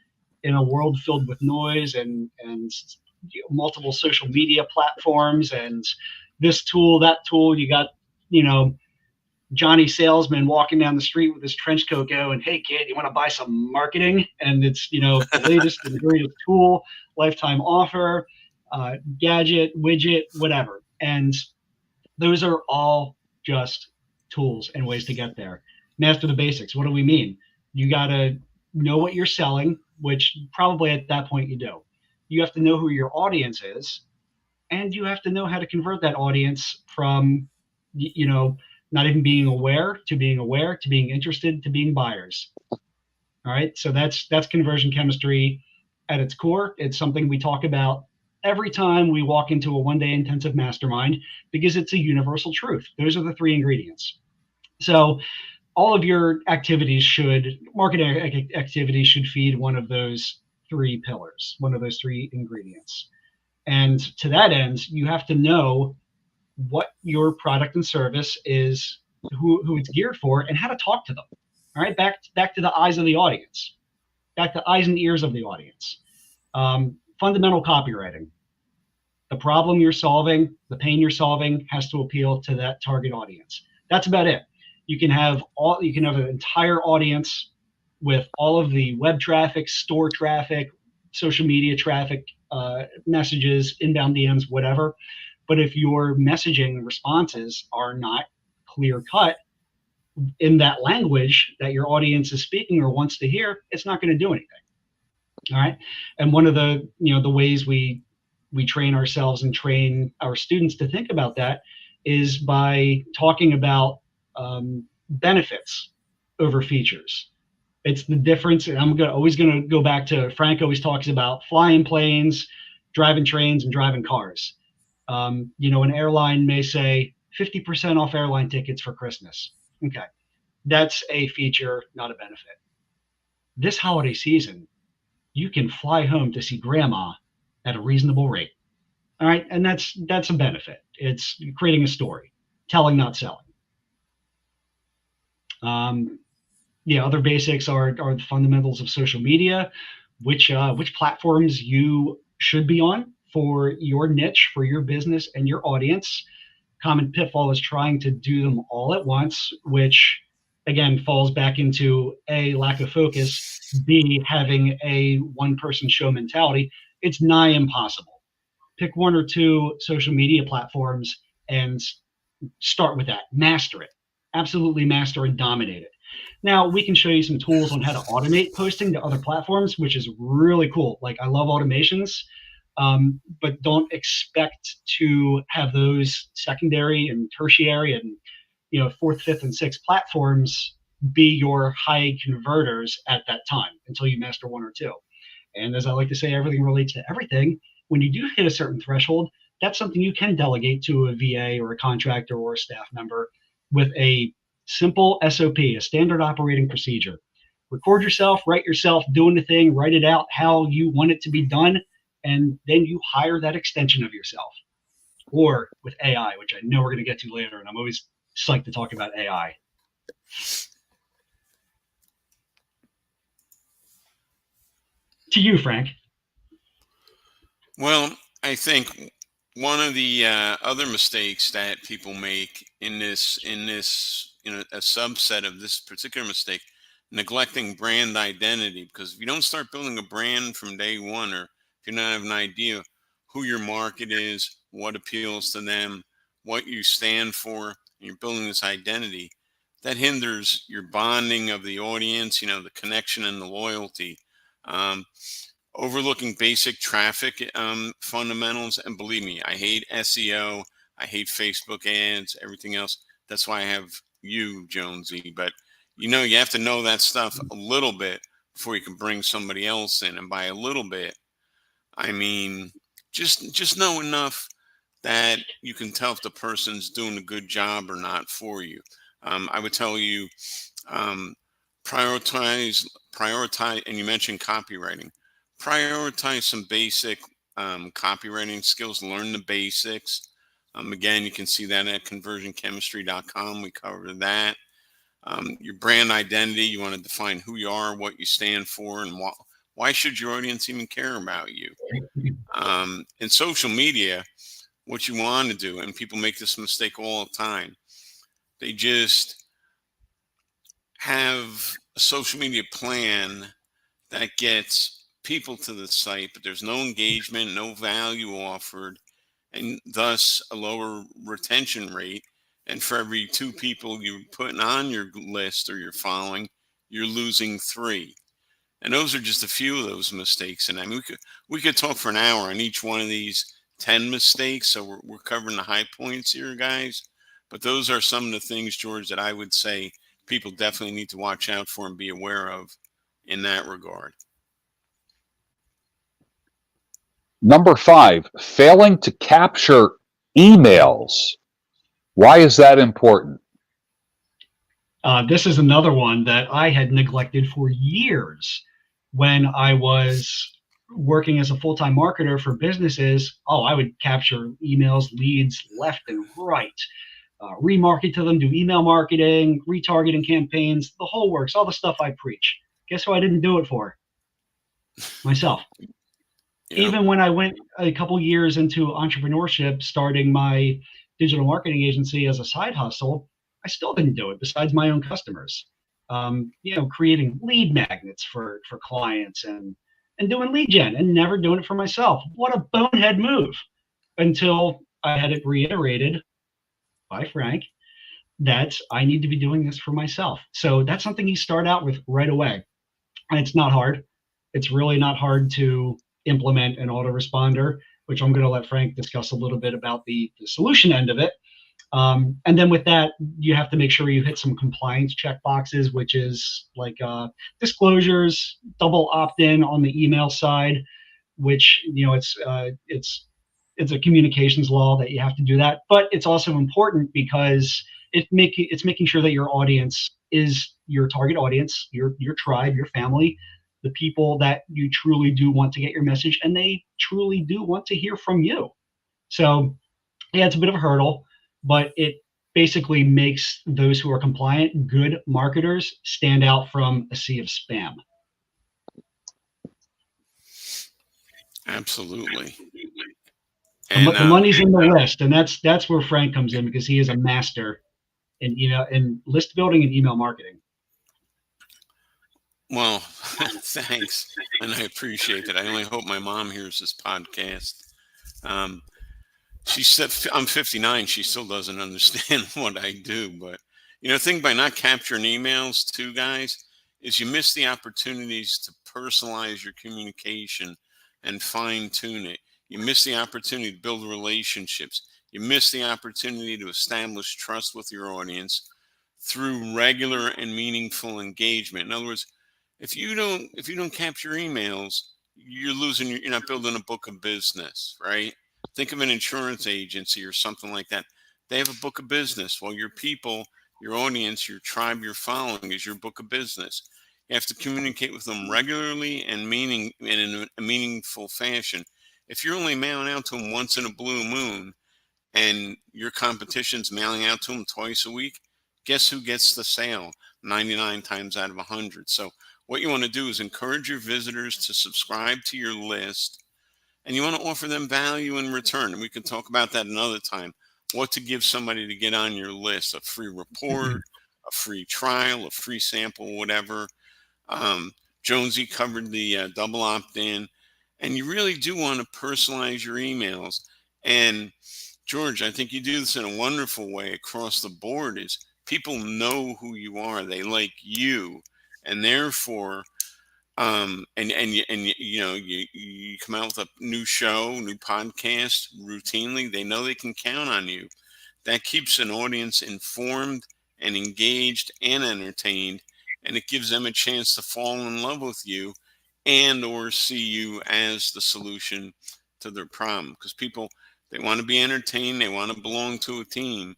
in a world filled with noise and multiple social media platforms and this tool, that tool. You got, Johnny salesman walking down the street with his trench coat going, "Hey kid, you want to buy some marketing?" And it's, the latest and greatest tool, lifetime offer, gadget, widget, whatever. And those are all just tools and ways to get there. Master the basics. What do we mean? You got to know what you're selling, which probably at that point you do. You have to know who your audience is. and you have to know how to convert that audience from, not even being aware to being interested to being buyers. All right, so that's conversion chemistry at its core. It's something we talk about every time we walk into a one-day intensive mastermind because it's a universal truth. Those are the three ingredients. So all of your marketing activities should feed one of those three pillars, one of those three ingredients. And to that end, you have to know what your product and service is, who it's geared for, and how to talk to them. All right, back to the eyes of the audience, back to eyes and ears of the audience. Fundamental copywriting. The problem you're solving, the pain you're solving, has to appeal to that target audience. That's about it. You can have an entire audience with all of the web traffic, store traffic, social media traffic, messages, inbound DMs, whatever. But if your messaging responses are not clear cut in that language that your audience is speaking or wants to hear, it's not going to do anything. All right. And one of the ways we train ourselves and train our students to think about that is by talking about benefits over features. It's the difference. And I'm always going to go back to Frank always talks about flying planes, driving trains, and driving cars. An airline may say 50% off airline tickets for Christmas. Okay. That's a feature, not a benefit. This holiday season, you can fly home to see grandma at a reasonable rate. All right. And that's a benefit. It's creating a story, telling, not selling. Other basics are the fundamentals of social media, which platforms you should be on for your niche, for your business and your audience. Common pitfall is trying to do them all at once, which again falls back into A, lack of focus, B, having a one-person show mentality. It's nigh impossible. Pick one or two social media platforms and start with that. Master it. Absolutely master and dominate it. Now, we can show you some tools on how to automate posting to other platforms, which is really cool. Like, I love automations, but don't expect to have those secondary and tertiary and fourth, fifth, and sixth platforms be your high converters at that time until you master one or two. And as I like to say, everything relates to everything. When you do hit a certain threshold, that's something you can delegate to a VA or a contractor or a staff member with a simple SOP, a standard operating procedure. Record yourself, write yourself doing the thing, write it out how you want it to be done, and then you hire that extension of yourself. Or with AI, which I know we're going to get to later, and I'm always psyched to talk about AI. To you, Frank. Well, I think one of the other mistakes that people make in this, a subset of this particular mistake, neglecting brand identity. Because if you don't start building a brand from day one, or if you don't have an idea who your market is, what appeals to them, what you stand for, and you're building this identity, that hinders your bonding of the audience, the connection and the loyalty. Overlooking basic traffic fundamentals. And believe me, I hate SEO. I hate Facebook ads, everything else. That's why I have you, Jonesy. But you have to know that stuff a little bit before you can bring somebody else in. And by a little bit, I mean just know enough that you can tell if the person's doing a good job or not for you. I would tell you prioritize, and you mentioned copywriting. Prioritize some basic copywriting skills, learn the basics. Again, you can see that at conversionchemistry.com. We covered that. Your brand identity, you want to define who you are, what you stand for, and why should your audience even care about you? In social media, what you want to do, and people make this mistake all the time, they just have a social media plan that gets people to the site, but there's no engagement, no value offered, and thus a lower retention rate. And for every 2 people you're putting on your list or you're following, you're losing 3. And those are just a few of those mistakes. And I mean, we could talk for an hour on each one of these 10 mistakes. So we're covering the high points here, guys. But those are some of the things, George, that I would say people definitely need to watch out for and be aware of in that regard. Number 5, failing to capture emails. Why is that important? This is another one that I had neglected for years when I was working as a full-time marketer for businesses. Oh, I would capture emails, leads left and right, remarket to them, do email marketing, retargeting campaigns, the whole works, all the stuff I preach. Guess who I didn't do it for? Myself. Yep. Even when I went a couple years into entrepreneurship, starting my digital marketing agency as a side hustle, I still didn't do it besides my own customers. Creating lead magnets for clients and doing lead gen and never doing it for myself. What a bonehead move, until I had it reiterated by Frank that I need to be doing this for myself. So that's something you start out with right away. And it's not hard. It's really not hard to implement an autoresponder, which I'm going to let Frank discuss a little bit about the solution end of it. And then with that, you have to make sure you hit some compliance check boxes, which is like disclosures, double opt-in on the email side, which it's a communications law that you have to do that. But it's also important because it's making sure that your audience is your target audience, your tribe, your family, the people that you truly do want to get your message, and they truly do want to hear from you. So yeah, it's a bit of a hurdle, but it basically makes those who are compliant, good marketers, stand out from a sea of spam. Absolutely. And the money's in the list, and that's where Frank comes in, because he is a master in list building and email marketing. Well, thanks, and I appreciate that. I only hope my mom hears this podcast. She said, I'm 59. She still doesn't understand what I do. But, the thing by not capturing emails too, guys, is you miss the opportunities to personalize your communication and fine tune it. You miss the opportunity to build relationships. You miss the opportunity to establish trust with your audience through regular and meaningful engagement. In other words, if you don't capture emails, you're not building a book of business, right? Think of an insurance agency or something like that. They have a book of business. Well, your people, your audience, your tribe, your following is your book of business. You have to communicate with them regularly and in a meaningful fashion. If you're only mailing out to them once in a blue moon and your competition's mailing out to them twice a week, guess who gets the sale 99 times out of 100? So what you want to do is encourage your visitors to subscribe to your list, and you want to offer them value in return. And we can talk about that another time. What to give somebody to get on your list: a free report, a free trial, a free sample, whatever. Jonesy covered the double opt-in, and you really do want to personalize your emails. And George, I think you do this in a wonderful way across the board. Is people know who you are, they like you, and therefore, you come out with a new show, new podcast routinely. They know they can count on you. That keeps an audience informed and engaged and entertained, and it gives them a chance to fall in love with you and or see you as the solution to their problem. Because people, they want to be entertained, they want to belong to a team,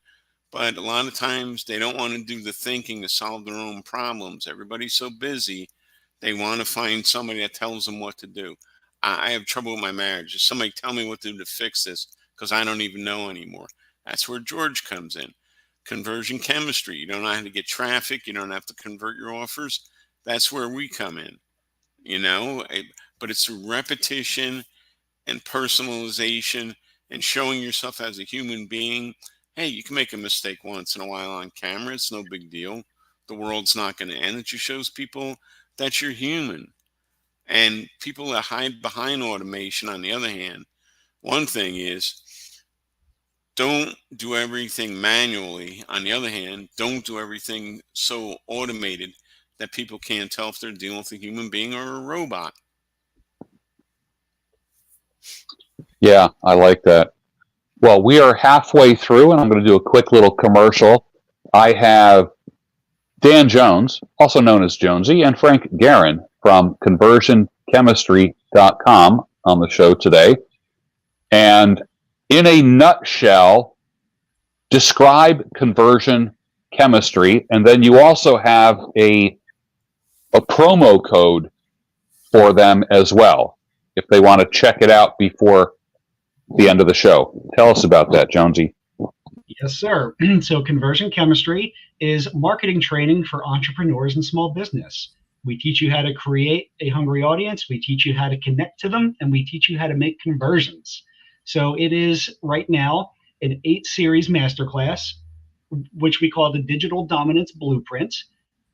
but a lot of times they don't want to do the thinking to solve their own problems. Everybody's so busy, they want to find somebody that tells them what to do. I have trouble with my marriage. Just somebody tell me what to do to fix this, because I don't even know anymore. That's where George comes in. Conversion chemistry. You don't know how to get traffic. You don't have to convert your offers. That's where we come in. But it's repetition and personalization and showing yourself as a human being. Hey, you can make a mistake once in a while on camera. It's no big deal. The world's not going to end. It just shows people that you're human. And people that hide behind automation, on the other hand, one thing is, don't do everything manually. On the other hand, don't do everything so automated that people can't tell if they're dealing with a human being or a robot. Yeah, I like that. Well, we are halfway through, and I'm going to do a quick little commercial. I have Dan Jones, also known as Jonesy, and Frank Garon from conversionchemistry.com on the show today. And in a nutshell, describe conversion chemistry, and then you also have a promo code for them as well if they want to check it out before the end of the show. Tell us about that, Jonesy. Yes, sir. So, conversion chemistry is marketing training for entrepreneurs and small business. We teach you how to create a hungry audience, we teach you how to connect to them, and we teach you how to make conversions. So, it is right now an 8 series masterclass, which we call the Digital Dominance Blueprint.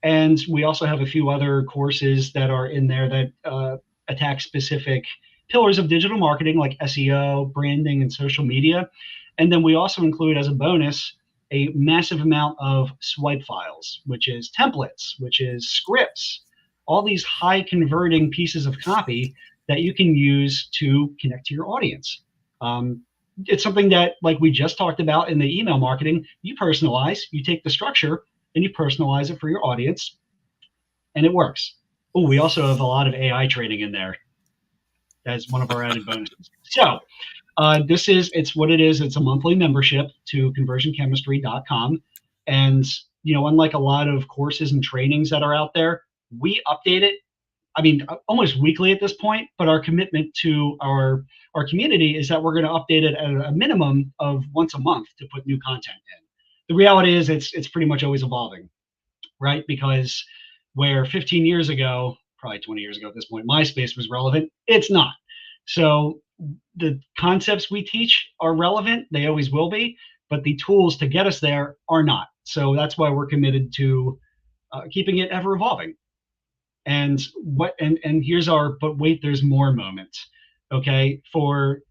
And we also have a few other courses that are in there that attack specific pillars of digital marketing like SEO, branding, and social media. And then we also include as a bonus a massive amount of swipe files, which is templates, which is scripts, all these high converting pieces of copy that you can use to connect to your audience. It's something that, like we just talked about in the email marketing, you personalize, you take the structure and you personalize it for your audience, and it works. Oh, we also have a lot of AI training in there as one of our added bonuses. So it's what it is. It's a monthly membership to conversionchemistry.com. And, unlike a lot of courses and trainings that are out there, we update it. I mean, almost weekly at this point, but our commitment to our community is that we're going to update it at a minimum of once a month to put new content in. The reality is it's pretty much always evolving, right? Because where 15 years ago, probably 20 years ago at this point, MySpace was relevant, it's not. So the concepts we teach are relevant. They always will be, but the tools to get us there are not. So that's why we're committed to keeping it ever evolving. And here's our, but wait, there's more moment. Okay. For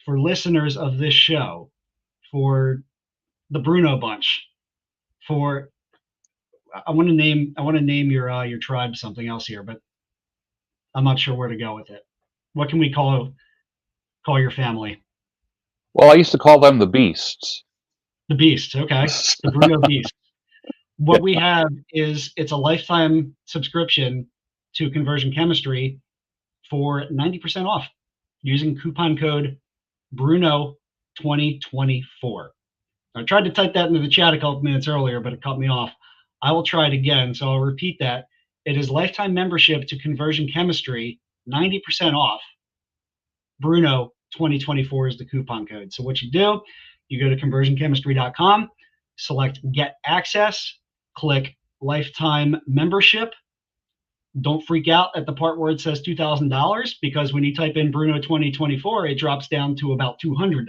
listeners of this show, for the Bruno bunch, I want to name your tribe something else here, but I'm not sure where to go with it. What can we call your family? Well, I used to call them the Beasts. The Beasts, okay. The Bruno Beasts. What we have is it's a lifetime subscription to Conversion Chemistry for 90% off using coupon code Bruno 2024. I tried to type that into the chat a couple minutes earlier, but it cut me off. I will try it again, so I'll repeat that. It is lifetime membership to Conversion Chemistry, 90% off. Bruno 2024 is the coupon code. So what you do, you go to conversionchemistry.com, select Get Access, click Lifetime Membership. Don't freak out at the part where it says $2,000, because when you type in Bruno 2024, it drops down to about $200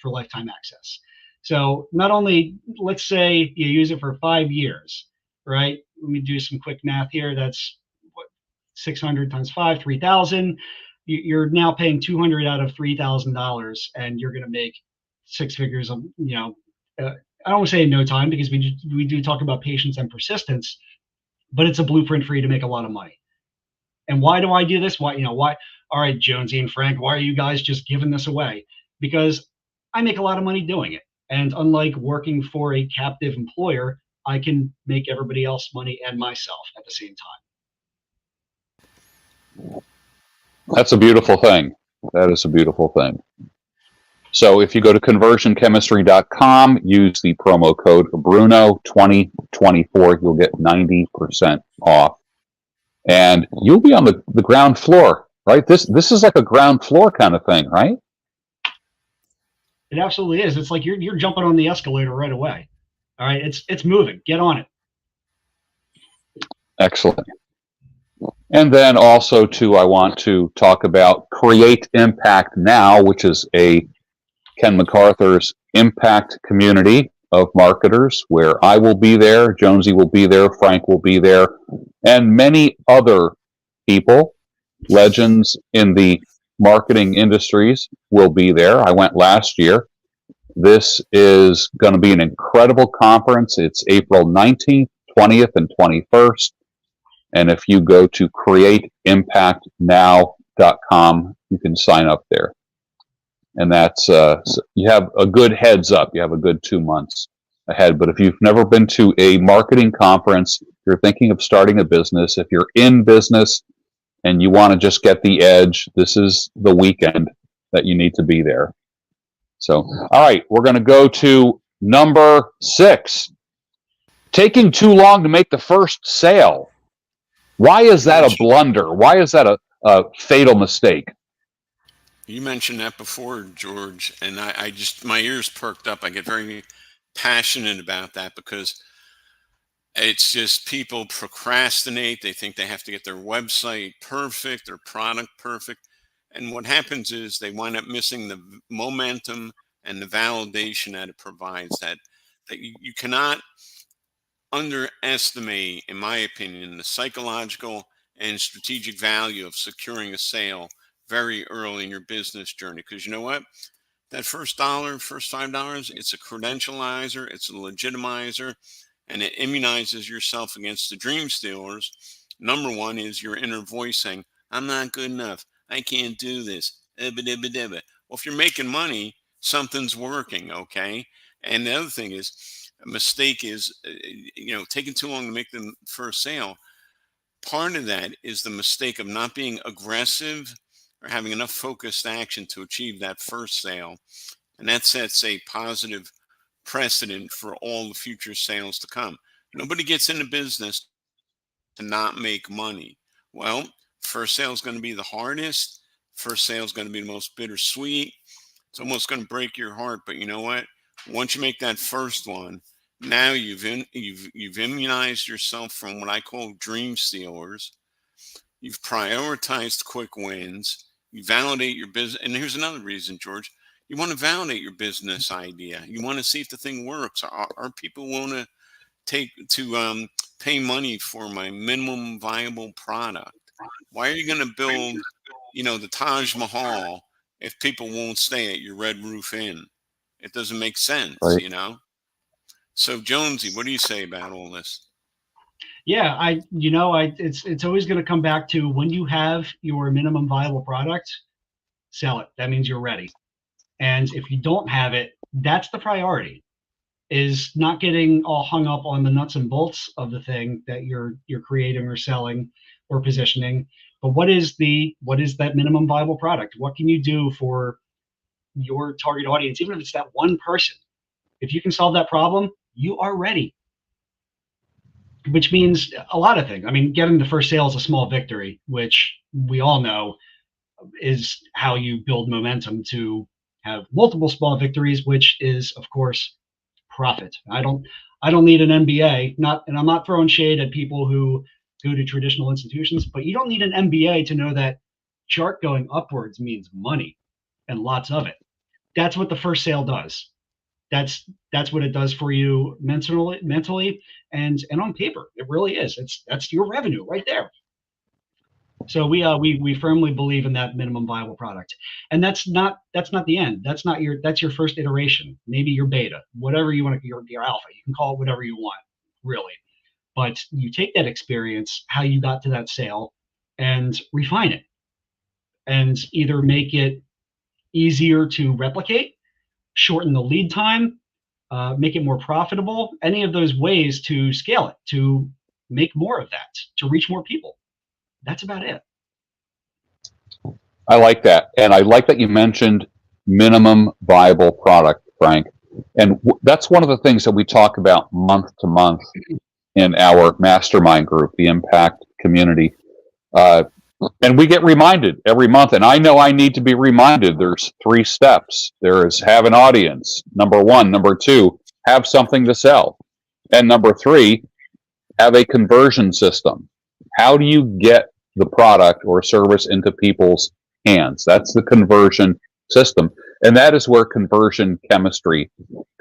for lifetime access. So not only, let's say you use it for 5 years, right? Let me do some quick math here. That's what, 600 times 5, 3,000. You're now paying $200 out of $3,000, and you're going to make 6 figures of, I don't want to say in no time, because we do talk about patience and persistence, but it's a blueprint for you to make a lot of money. And why do I do this? Why? All right, Jonesy and Frank, why are you guys just giving this away? Because I make a lot of money doing it. And unlike working for a captive employer, I can make everybody else money and myself at the same time. That's a beautiful thing. That is a beautiful thing. So if you go to conversionchemistry.com, use the promo code Bruno2024, you'll get 90% off. And you'll be on the ground floor, right? This is like a ground floor kind of thing, right? It absolutely is. It's like you're jumping on the escalator right away. All right, it's moving. Get on it. Excellent. And then also, too, I want to talk about Create Impact Now, which is a Ken MacArthur's impact community of marketers, where I will be there, Jonesy will be there, Frank will be there, and many other people, legends in the marketing industries, will be there. I went last year. This is going to be an incredible conference. It's April 19th, 20th, and 21st. And if you go to createimpactnow.com, you can sign up there. And that's you have a good heads up. You have a good 2 months ahead. But if you've never been to a marketing conference, you're thinking of starting a business, if you're in business and you want to just get the edge, this is the weekend that you need to be there. So, all right, we're going to go to number 6. Taking too long to make the first sale. Why is that a blunder? Why is that a fatal mistake? You mentioned that before, George, and I just, my ears perked up. I get very passionate about that because it's just people procrastinate. They think they have to get their website perfect, their product perfect. And what happens is they wind up missing the momentum and the validation that it provides. That you cannot underestimate, in my opinion, the psychological and strategic value of securing a sale very early in your business journey. Because you know what? That first dollar, first $5, it's a credentializer, it's a legitimizer, and it immunizes yourself against the dream stealers. Number one is your inner voice saying, I'm not good enough. I can't do this. Well, if you're making money, something's working, okay? And the other thing is, a mistake is, taking too long to make the first sale. Part of that is the mistake of not being aggressive or having enough focused action to achieve that first sale. And that sets a positive precedent for all the future sales to come. Nobody gets into business to not make money. Well, first sale is going to be the hardest. First sale is going to be the most bittersweet. It's almost going to break your heart. But you know what? Once you make that first one, now you've immunized yourself from what I call dream stealers. You've prioritized quick wins. You validate your business. And here's another reason, George. You want to validate your business idea. You want to see if the thing works. Are people willing to pay money for my minimum viable product? Why are you going to build, the Taj Mahal if people won't stay at your Red Roof Inn? It doesn't make sense, Right. So Jonesy, what do you say about all this? Yeah, it's always going to come back to when you have your minimum viable product, sell it. That means you're ready. And if you don't have it, that's the priority, is not getting all hung up on the nuts and bolts of the thing that you're creating or selling or positioning. But what is that minimum viable product? What can you do for your target audience, even if it's that one person? If you can solve that problem, you are ready. Which means a lot of things. I mean, getting the first sale is a small victory, which we all know is how you build momentum to have multiple small victories, which is, of course, profit. I don't need an MBA, and I'm not throwing shade at people who go to traditional institutions, but you don't need an MBA to know that chart going upwards means money and lots of it. That's what the first sale does. That's what it does for you mentally and on paper. It really is. That's your revenue right there. So we firmly believe in that minimum viable product, and that's not the end. That's your first iteration, maybe your beta, whatever you want to, your alpha. You can call it whatever you want, really. But you take that experience, how you got to that sale, and refine it, and either make it easier to replicate, shorten the lead time, make it more profitable. Any of those ways to scale it, to make more of that, to reach more people. That's about it. I like that. And I like that you mentioned minimum viable product, Frank. And that's one of the things that we talk about month to month in our mastermind group, the Impact Community. And we get reminded every month. And I know I need to be reminded. There's 3 steps. There is have an audience. Number 1. Number 2, have something to sell. And number 3, have a conversion system. How do you get the product or service into people's hands? That's the conversion system. And that is where conversion chemistry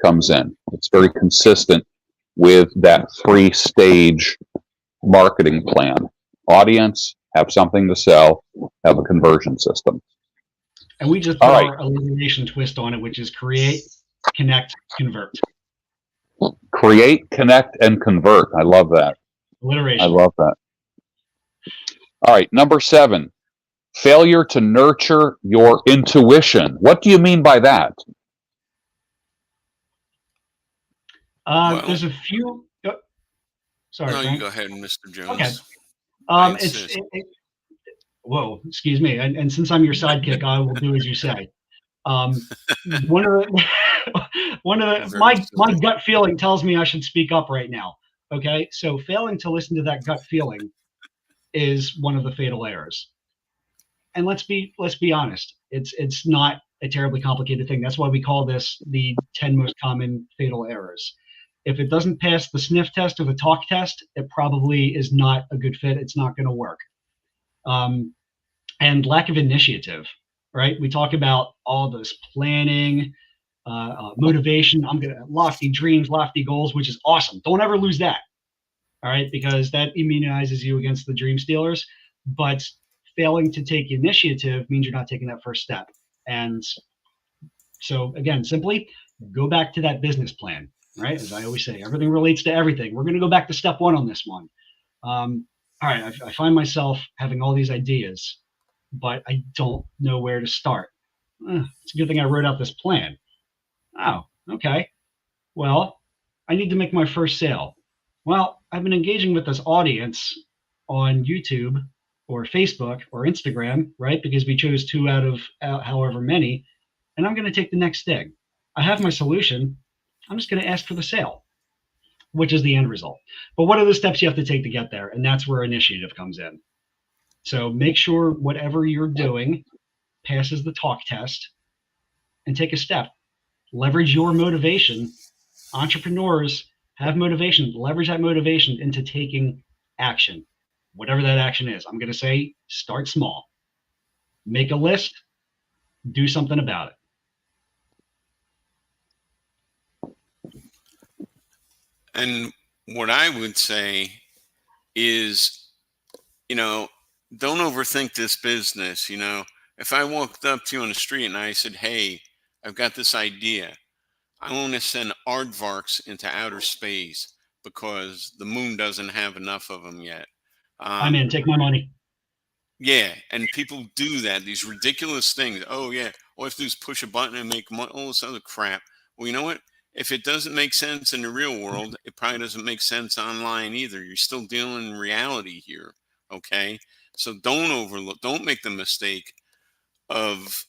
comes in. It's very consistent with that 3-stage marketing plan. Audience, have something to sell, have a conversion system. And we just put our elimination twist on it, which is create, connect, convert. Create, connect, and convert. I love that. Alliteration. I love that. All right, number 7. Failure to nurture your intuition. What do you mean by that? Well, There's a few. Sorry, no, you Frank. go ahead, Mr. Okay. Jones. I It's insist. whoa, excuse me. And since I'm your sidekick, I will do as you say. Um, one of the one of the Very my silly. gut feeling tells me I should speak up right now. Okay, so failing to listen to that gut feeling is one of the fatal errors. And let's be honest, it's not a terribly complicated thing. That's why we call this the 10 most common fatal errors. If it doesn't pass the sniff test or the talk test, it probably is not a good fit. It's not going to work. Um, and lack of initiative, right? We talk about all this planning, motivation. I'm gonna lofty dreams, lofty goals, which is awesome. Don't ever lose that, all right? Because that immunizes you against the dream stealers. But failing to take initiative means you're not taking that first step. And so again, simply go back to that business plan, right? As I always say, everything relates to everything. We're going to go back to step one on this one. All right, I find myself having all these ideas, but I don't know where to start. It's a good thing I wrote out this plan. Oh, okay. Well, I need to make my first sale. Well, I've been engaging with this audience on YouTube or Facebook or Instagram, right? Because we chose two out of however many, and I'm going to take the next thing. I have my solution. I'm just going to ask for the sale, which is the end result. But what are the steps you have to take to get there? And that's where initiative comes in. So make sure whatever you're doing passes the talk test and take a step. Leverage your motivation. Entrepreneurs have motivation. Leverage that motivation into taking action, whatever that action is. I'm going to say start small. Make a list, do something about it. And what I would say is, you know, don't overthink this business. If I walked up to you on the street and I said, "Hey, I've got this idea. I want to send aardvarks into outer space because the moon doesn't have enough of them yet." I'm Um, in. Take my money. yeah, and people do that. These ridiculous things. Oh yeah, all I have to do is push a button and make money. All this other crap. Well, you know what? If it doesn't make sense in the real world, it probably doesn't make sense online either. You're still dealing in reality here. Okay, so don't make the mistake of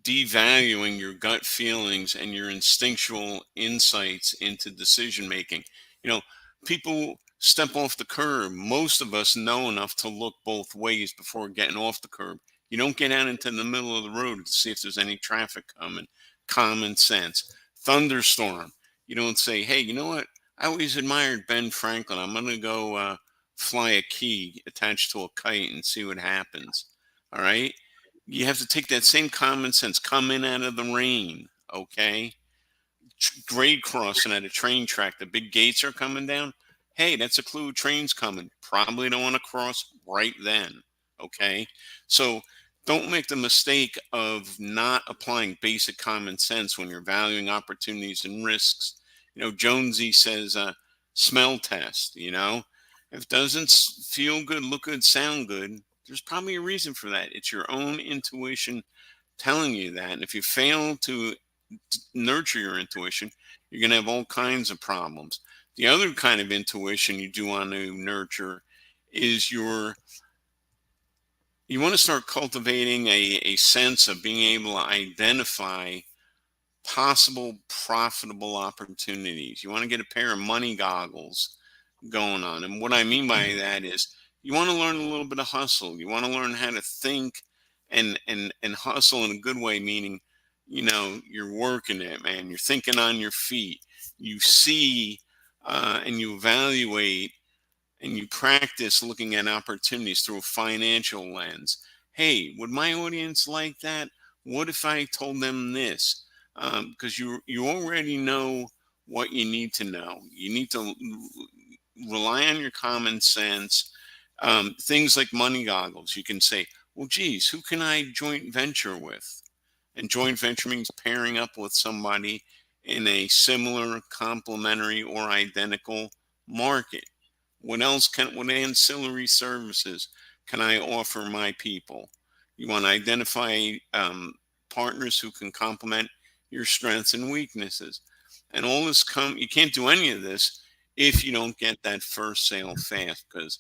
devaluing your gut feelings and your instinctual insights into decision making. You know, people step off the curb. Most of us know enough to look both ways before getting off the curb. You don't get out into the middle of the road to see if there's any traffic coming. Common sense. Thunderstorm. You don't say, "Hey, you know what? I always admired Ben Franklin. I'm going to go fly a key attached to a kite and see what happens." All right. You have to take that same common sense. Come in out of the rain, okay? Grade crossing at a train track. The big gates are coming down. Hey, that's a clue. Train's coming. Probably don't want to cross right then, okay? So don't make the mistake of not applying basic common sense when you're valuing opportunities and risks. Jonesy says, smell test. If it doesn't feel good, look good, sound good, there's probably a reason for that. It's your own intuition telling you that. And if you fail to nurture your intuition, you're going to have all kinds of problems. The other kind of intuition you do want to nurture is you want to start cultivating a sense of being able to identify possible profitable opportunities. You want to get a pair of money goggles going on. And what I mean by that is you want to learn a little bit of hustle. You want to learn how to think and hustle in a good way, meaning, you're working it, man. You're thinking on your feet. You see and you evaluate and you practice looking at opportunities through a financial lens. Hey, would my audience like that? What if I told them this? Because you already know what you need to know. You need to rely on your common sense. Things like money goggles. You can say, well, geez, who can I joint venture with? And joint venture means pairing up with somebody in a similar, complementary, or identical market. What ancillary services can I offer my people? You want to identify partners who can complement your strengths and weaknesses. And all this you can't do any of this if you don't get that first sale fast, because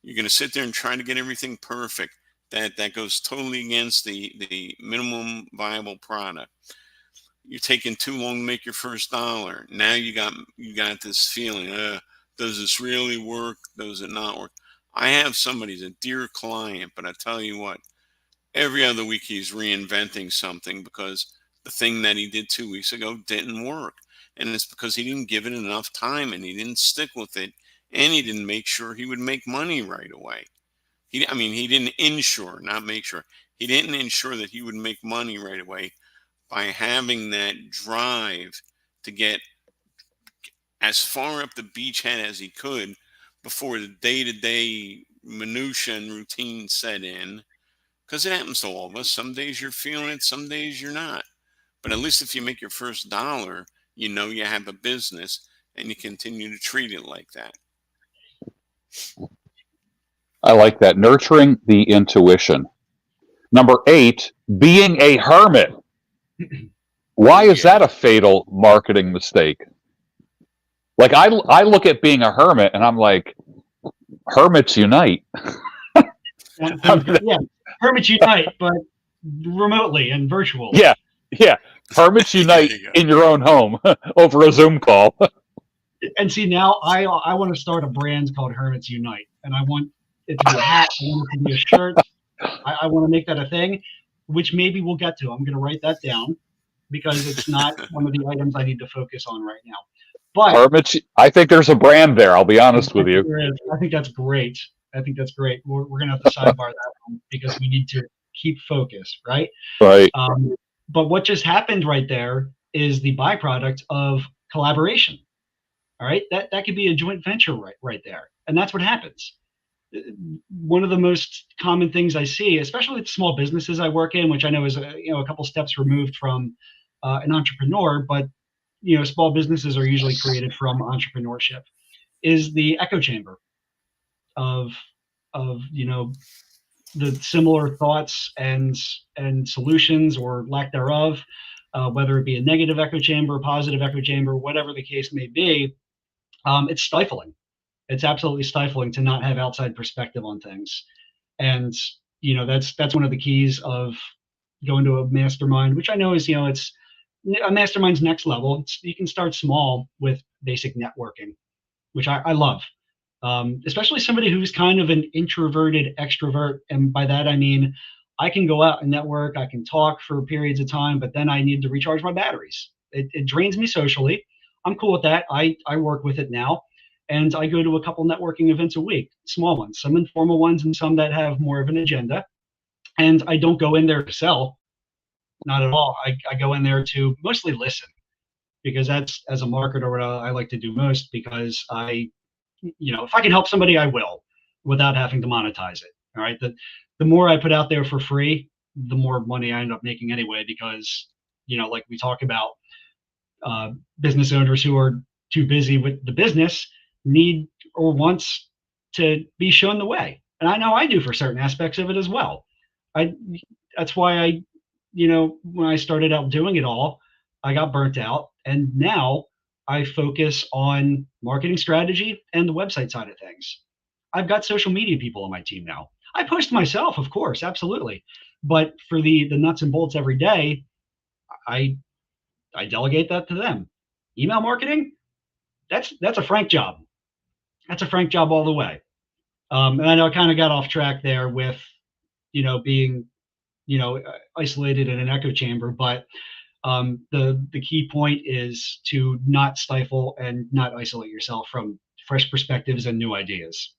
you're going to sit there and try to get everything perfect. That goes totally against the minimum viable product. You're taking too long to make your first dollar. Now you got this feeling, does this really work? Does it not work? I have somebody, who's a dear client, but I tell you what, every other week he's reinventing something because the thing that he did 2 weeks ago didn't work. And it's because he didn't give it enough time, and he didn't stick with it, and he didn't make sure he would make money right away. He didn't ensure, not make sure. He didn't ensure that he would make money right away by having that drive to get as far up the beachhead as he could before the day-to-day minutia and routine set in. Because it happens to all of us. Some days you're feeling it, some days you're not. But at least if you make your first dollar, you know you have a business, and you continue to treat it like that. I like that. Nurturing the intuition. Number 8, being a hermit. Why is that a fatal marketing mistake? Like, I look at being a hermit and I'm like, hermits unite. Yeah, hermits unite, but remotely and virtual. Yeah. Hermits unite in your own home over a Zoom call. And see, now I want to start a brand called Hermits Unite, and I want it to be a hat. I want it to be a shirt. I want to make that a thing, which maybe we'll get to. I'm going to write that down because it's not one of the items I need to focus on right now. But Hermits, I think there's a brand there. I'll be honest with you. I think that's great. We're going to have to sidebar that one because we need to keep focus, right? Right. But what just happened right there is the byproduct of collaboration. All right, that could be a joint venture right there, and that's what happens. One of the most common things I see, especially with small businesses I work in, which I know is a couple steps removed from an entrepreneur, but small businesses are usually created from entrepreneurship, is the echo chamber of the similar thoughts and solutions or lack thereof, whether it be a negative echo chamber, positive echo chamber, whatever the case may be. It's stifling. It's absolutely stifling to not have outside perspective on things. And, that's one of the keys of going to a mastermind, which I know is, it's a mastermind's next level. You can start small with basic networking, which I love. Especially somebody who's kind of an introverted extrovert. And by that, I mean, I can go out and network, I can talk for periods of time, but then I need to recharge my batteries. It drains me socially. I'm cool with that. I work with it now. And I go to a couple networking events a week, small ones, some informal ones and some that have more of an agenda. And I don't go in there to sell, not at all. I go in there to mostly listen, because that's, as a marketer, what I like to do most, because if I can help somebody, I will, without having to monetize it. All right. The more I put out there for free, the more money I end up making anyway, because, like we talk about, business owners who are too busy with the business need or wants to be shown the way. And I know I do for certain aspects of it as well. That's why when I started out doing it all, I got burnt out. And now I focus on marketing strategy and the website side of things. I've got social media people on my team now. I post myself, of course, absolutely. But for the nuts and bolts every day, I delegate that to them. Email marketing, that's a Frank job. That's a Frank job all the way. And I know I kind of got off track there with, being, isolated in an echo chamber, but the key point is to not stifle and not isolate yourself from fresh perspectives and new ideas.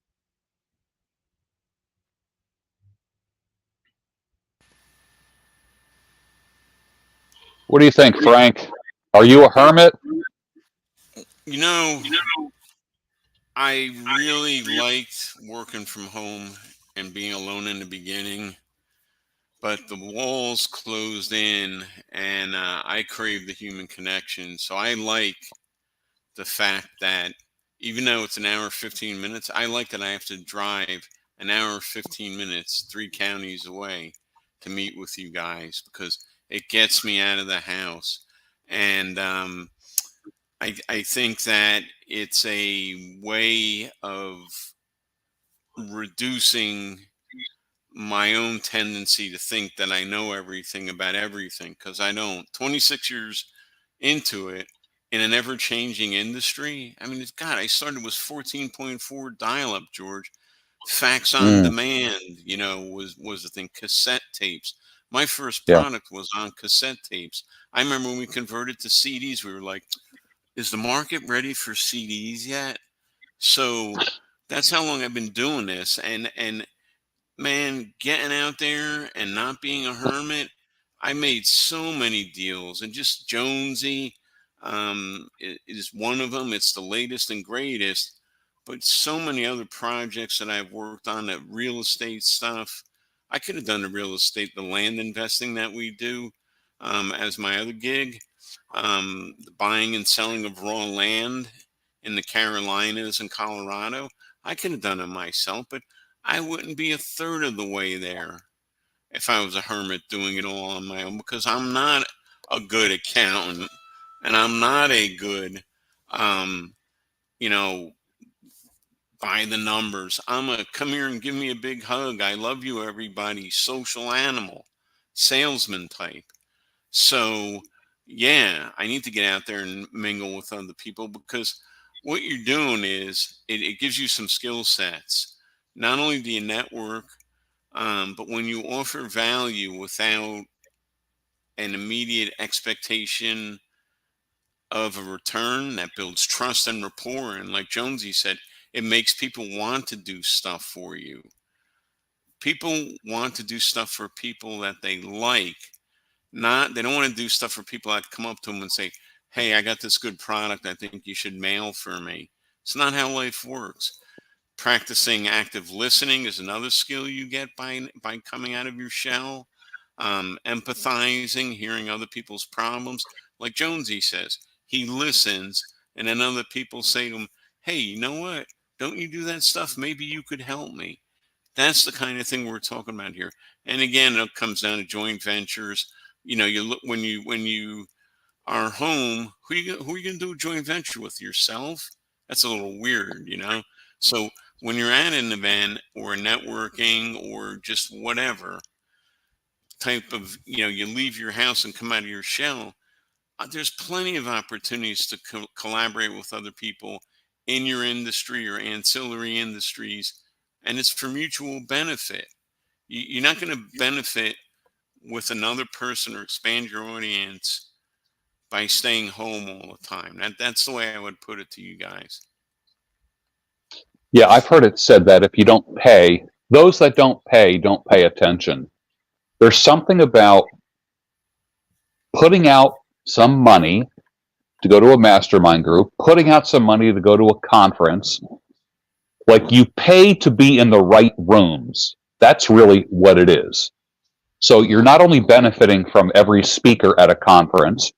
What do you think, Frank? Are you a hermit? I really liked working from home and being alone in the beginning, but the walls closed in, and I crave the human connection. So I like the fact that even though it's an hour, 15 minutes, I like that I have to drive an hour, 15 minutes, 3 counties away to meet with you guys because it gets me out of the house. And I think that it's a way of reducing my own tendency to think that I know everything about everything because I don't. 26 years into it in an ever changing industry. I mean, God, I started with 14.4 dial up, George. Fax on Mm, demand, was the thing. Cassette tapes. My first yeah. product was on cassette tapes. I remember when we converted to CDs, we were like, is the market ready for CDs yet? So that's how long I've been doing this. And man, getting out there and not being a hermit, I made so many deals, and just Jonesy is one of them. It's the latest and greatest, but so many other projects that I've worked on, that real estate stuff. I could have done the real estate, the land investing that we do as my other gig, the buying and selling of raw land in the Carolinas and Colorado. I could have done it myself, but I wouldn't be a third of the way there if I was a hermit doing it all on my own because I'm not a good accountant and I'm not a good, um, you know, by the numbers. I'm a come here and give me a big hug. I love you, everybody. Social animal, salesman type. So, yeah, I need to get out there and mingle with other people because what you're doing is it gives you some skill sets. Not only do you network, but when you offer value without an immediate expectation of a return, that builds trust and rapport. And like Jonesy said, it makes people want to do stuff for you. People want to do stuff for people that they like. Not They don't want to do stuff for people that come up to them and say, "Hey, I got this good product. I think you should mail for me." It's not how life works. Practicing active listening is another skill you get by coming out of your shell. Empathizing, hearing other people's problems. Like Jonesy says, he listens, and then other people say to him, "Hey, you know what? Don't you do that stuff? Maybe you could help me." That's the kind of thing we're talking about here. And again, it comes down to joint ventures. You look when you are home. Who are you going to do a joint venture with? Yourself? That's a little weird. So when you're at an event or networking or just whatever type of, you leave your house and come out of your shell, there's plenty of opportunities to collaborate with other people in your industry or ancillary industries, and it's for mutual benefit. You're not going to benefit with another person or expand your audience by staying home all the time. That's the way I would put it to you guys. Yeah, I've heard it said that if you don't pay, those that don't pay attention. There's something about putting out some money to go to a mastermind group, putting out some money to go to a conference. Like, you pay to be in the right rooms. That's really what it is. So you're not only benefiting from every speaker at a conference,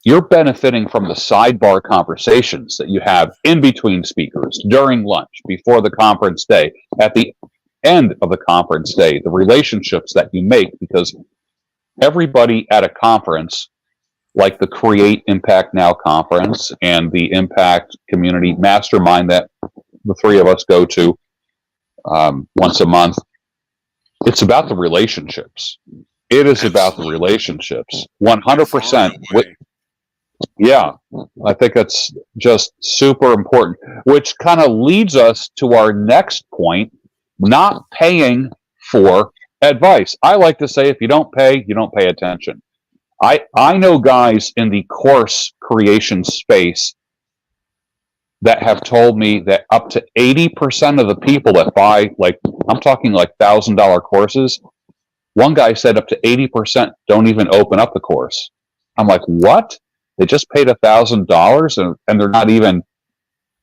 you're benefiting from the sidebar conversations that you have in between speakers, during lunch, before the conference day, at the end of the conference day, the relationships that you make, because everybody at a conference, like the Create Impact Now conference and the Impact Community Mastermind that the three of us go to once a month, it's about the relationships. It is about the relationships. 100%. Yeah, I think that's just super important, which kind of leads us to our next point, not paying for advice. I like to say, if you don't pay, you don't pay attention. I know guys in the course creation space that have told me that up to 80% of the people that buy, like, I'm talking like $1,000 courses, one guy said up to 80% don't even open up the course. I'm like, what? They just paid $1,000 and they're not even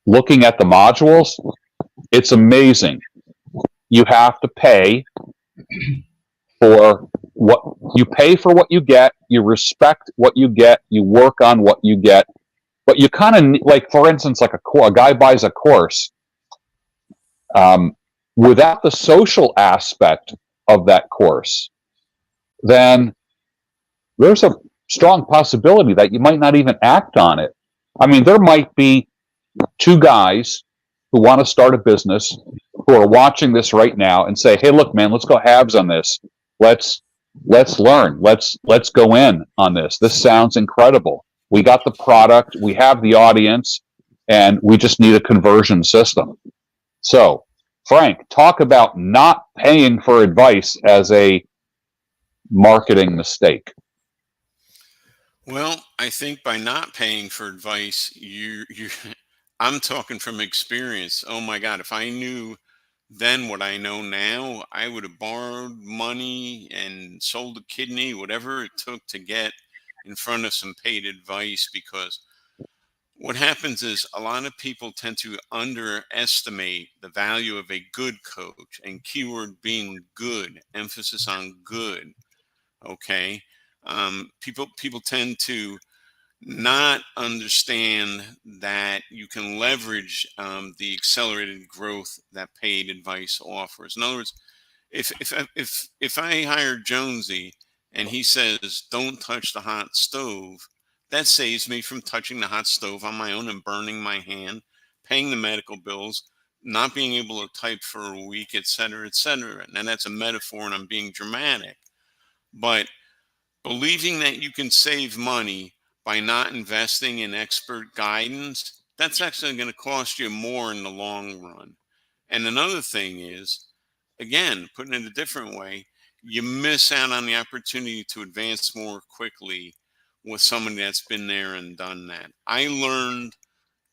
looking at the modules? It's amazing. You have to pay for what you pay for what you get. You respect what you get. You work on what you get. But you kind of, like, for instance, like a guy buys a course. without the social aspect of that course, then there's a strong possibility that you might not even act on it. I mean, there might be two guys who want to start a business who are watching this right now and say, "Hey, look, man, let's go halves on this. Let's learn. Let's go in on this. This sounds incredible. We got the product, we have the audience, and we just need a conversion system." So, Frank, talk about not paying for advice as a marketing mistake. Well, I think by not paying for advice, I'm talking from experience. Oh my God, if I knew then what I know now, I would have borrowed money and sold a kidney, whatever it took to get in front of some paid advice. Because what happens is a lot of people tend to underestimate the value of a good coach, and keyword being good, emphasis on good. Okay. People tend to not understand that you can leverage the accelerated growth that paid advice offers. In other words, if I hire Jonesy and he says don't touch the hot stove, that saves me from touching the hot stove on my own and burning my hand, paying the medical bills, not being able to type for a week, et cetera, et cetera. And that's a metaphor, and I'm being dramatic, but believing that you can save money by not investing in expert guidance, that's actually going to cost you more in the long run. And another thing is, again, putting it a different way, you miss out on the opportunity to advance more quickly with somebody that's been there and done that. I learned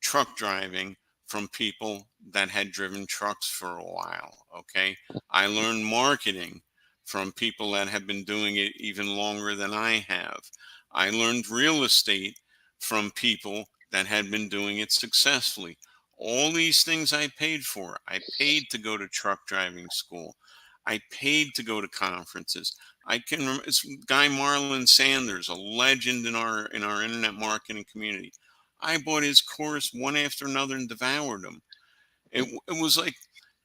truck driving from people that had driven trucks for a while. Okay. I learned marketing from people that have been doing it even longer than I have. I learned real estate from people that had been doing it successfully. All these things I paid for. I paid to go to truck driving school. I paid to go to conferences. I can remember it's Guy Marlin Sanders, a legend in our internet marketing community. I bought his course one after another and devoured them. It was like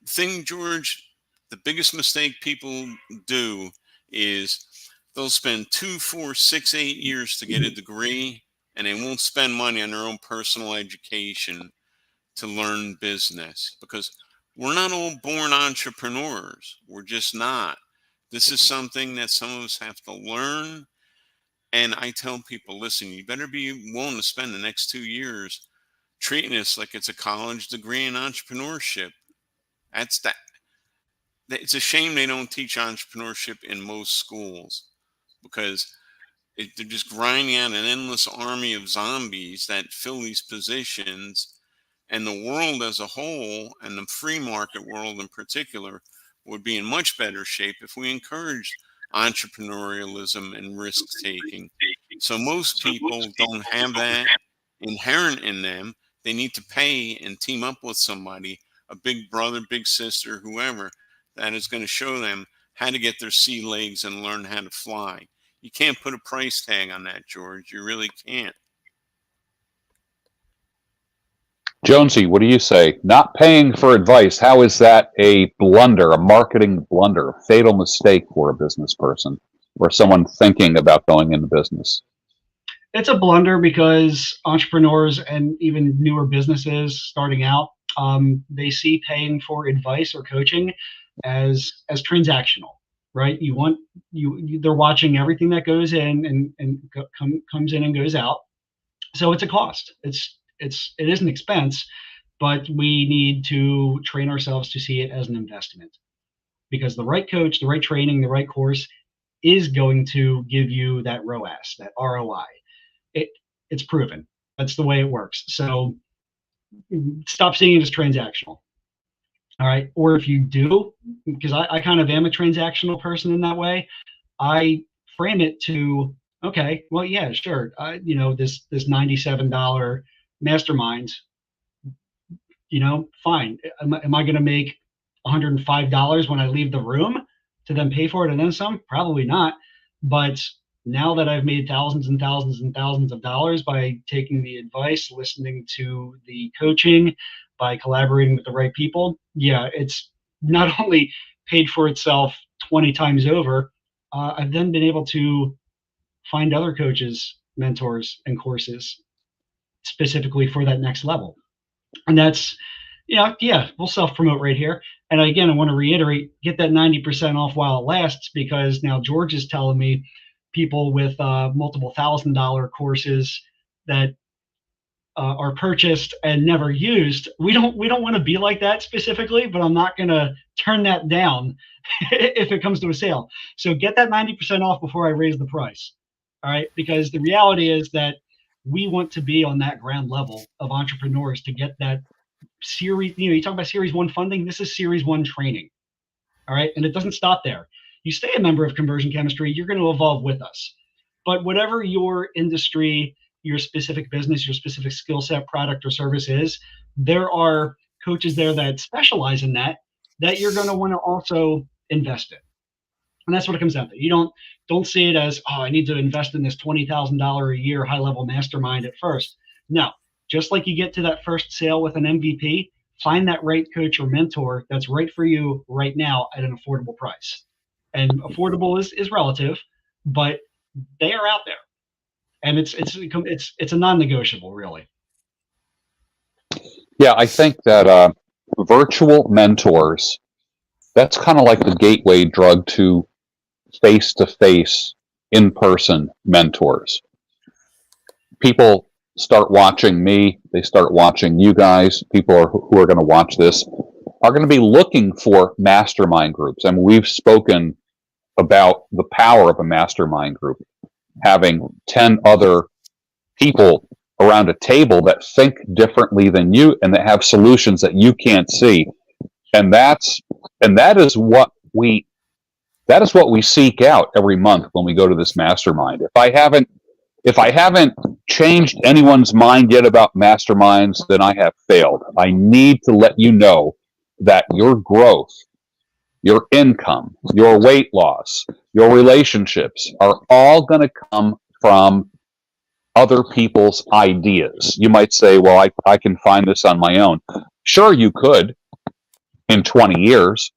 thing, George. The biggest mistake people do is they'll spend 2, 4, 6, 8 years to get a degree, and they won't spend money on their own personal education to learn business, because we're not all born entrepreneurs. We're just not. This is something that some of us have to learn. And I tell people, listen, you better be willing to spend the next 2 years treating this like it's a college degree in entrepreneurship. That's that. It's a shame they don't teach entrepreneurship in most schools, because they're just grinding out an endless army of zombies that fill these positions. And the world as a whole, and the free market world in particular, would be in much better shape if we encouraged entrepreneurialism and risk taking. So most people don't have that inherent in them. They need to pay and team up with somebody, a big brother, big sister, whoever, that is going to show them how to get their sea legs and learn how to fly. You can't put a price tag on that, George. You really can't. Jonesy, what do you say? Not paying for advice, how is that a blunder, a marketing blunder, a fatal mistake for a business person or someone thinking about going into business? It's a blunder because entrepreneurs and even newer businesses starting out, they see paying for advice or coaching as transactional, right? They're watching everything that goes in and comes in and goes out. So it's a cost. It is an expense, but we need to train ourselves to see it as an investment, because the right coach, the right training, the right course is going to give you that ROAS, that ROI. It's proven. That's the way it works. So stop seeing it as transactional. All right. Or if you do, because I kind of am a transactional person in that way, I frame it to, okay, well, yeah, sure. This $97 Mastermind, fine. Am I going to make $105 when I leave the room to then pay for it and then some? Probably not. But now that I've made thousands and thousands and thousands of dollars by taking the advice, listening to the coaching, by collaborating with the right people, yeah, not only paid for itself 20 times over, I've then been able to find other coaches, mentors, and courses specifically for that next level. And that's, yeah, we'll self promote right here. And again, I want to reiterate, get that 90% off while it lasts, because now George is telling me people with multiple $1,000 courses that are purchased and never used. We don't want to be like that specifically, but I'm not going to turn that down if it comes to a sale. So get that 90% off before I raise the price. All right, because the reality is that we want to be on that ground level of entrepreneurs to get that series. You talk about series 1 funding. This is series 1 training. All right, and it doesn't stop there. You stay a member of Conversion Chemistry, you're going to evolve with us. But whatever your industry, your specific business, your specific skill set, product, or service is, there are coaches there that specialize in that you're going to want to also invest in. And that's what it comes down to. You don't see it as, oh, I need to invest in this $20,000 a year high-level mastermind at first. No, just like you get to that first sale with an MVP, find that right coach or mentor that's right for you right now at an affordable price. And affordable is relative, but they are out there. And it's a non-negotiable, really. Yeah, I think that virtual mentors, that's kind of like the gateway drug to face-to-face, in-person mentors. People start watching me, they start watching you guys, people who are going to watch this are going to be looking for mastermind groups. And we've spoken about the power of a mastermind group, having 10 other people around a table that think differently than you and that have solutions that you can't see. And that is what we seek out every month when we go to this mastermind. If I haven't changed anyone's mind yet about masterminds, then I have failed. I need to let you know that your growth, your income, your weight loss, your relationships are all going to come from other people's ideas. You might say, well, I can find this on my own. Sure, you could in 20 years.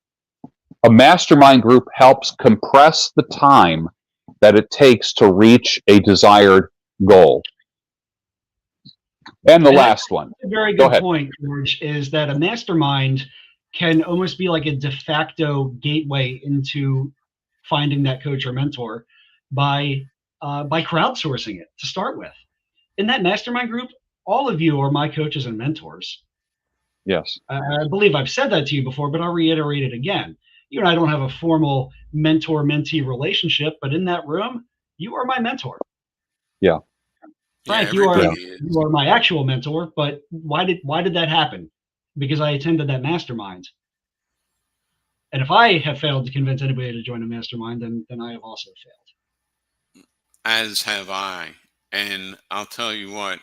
A mastermind group helps compress the time that it takes to reach a desired goal. And the last one. A very good point, George, is that a mastermind can almost be like a de facto gateway into finding that coach or mentor by crowdsourcing it to start with. In that mastermind group, all of you are my coaches and mentors. Yes. I believe I've said that to you before, but I'll reiterate it again. You and I don't have a formal mentor-mentee relationship, but in that room, you are my mentor. Yeah. Frank, you are my actual mentor, but why did that happen? Because I attended that mastermind. And if I have failed to convince anybody to join a mastermind, then I have also failed. As have I. And I'll tell you what,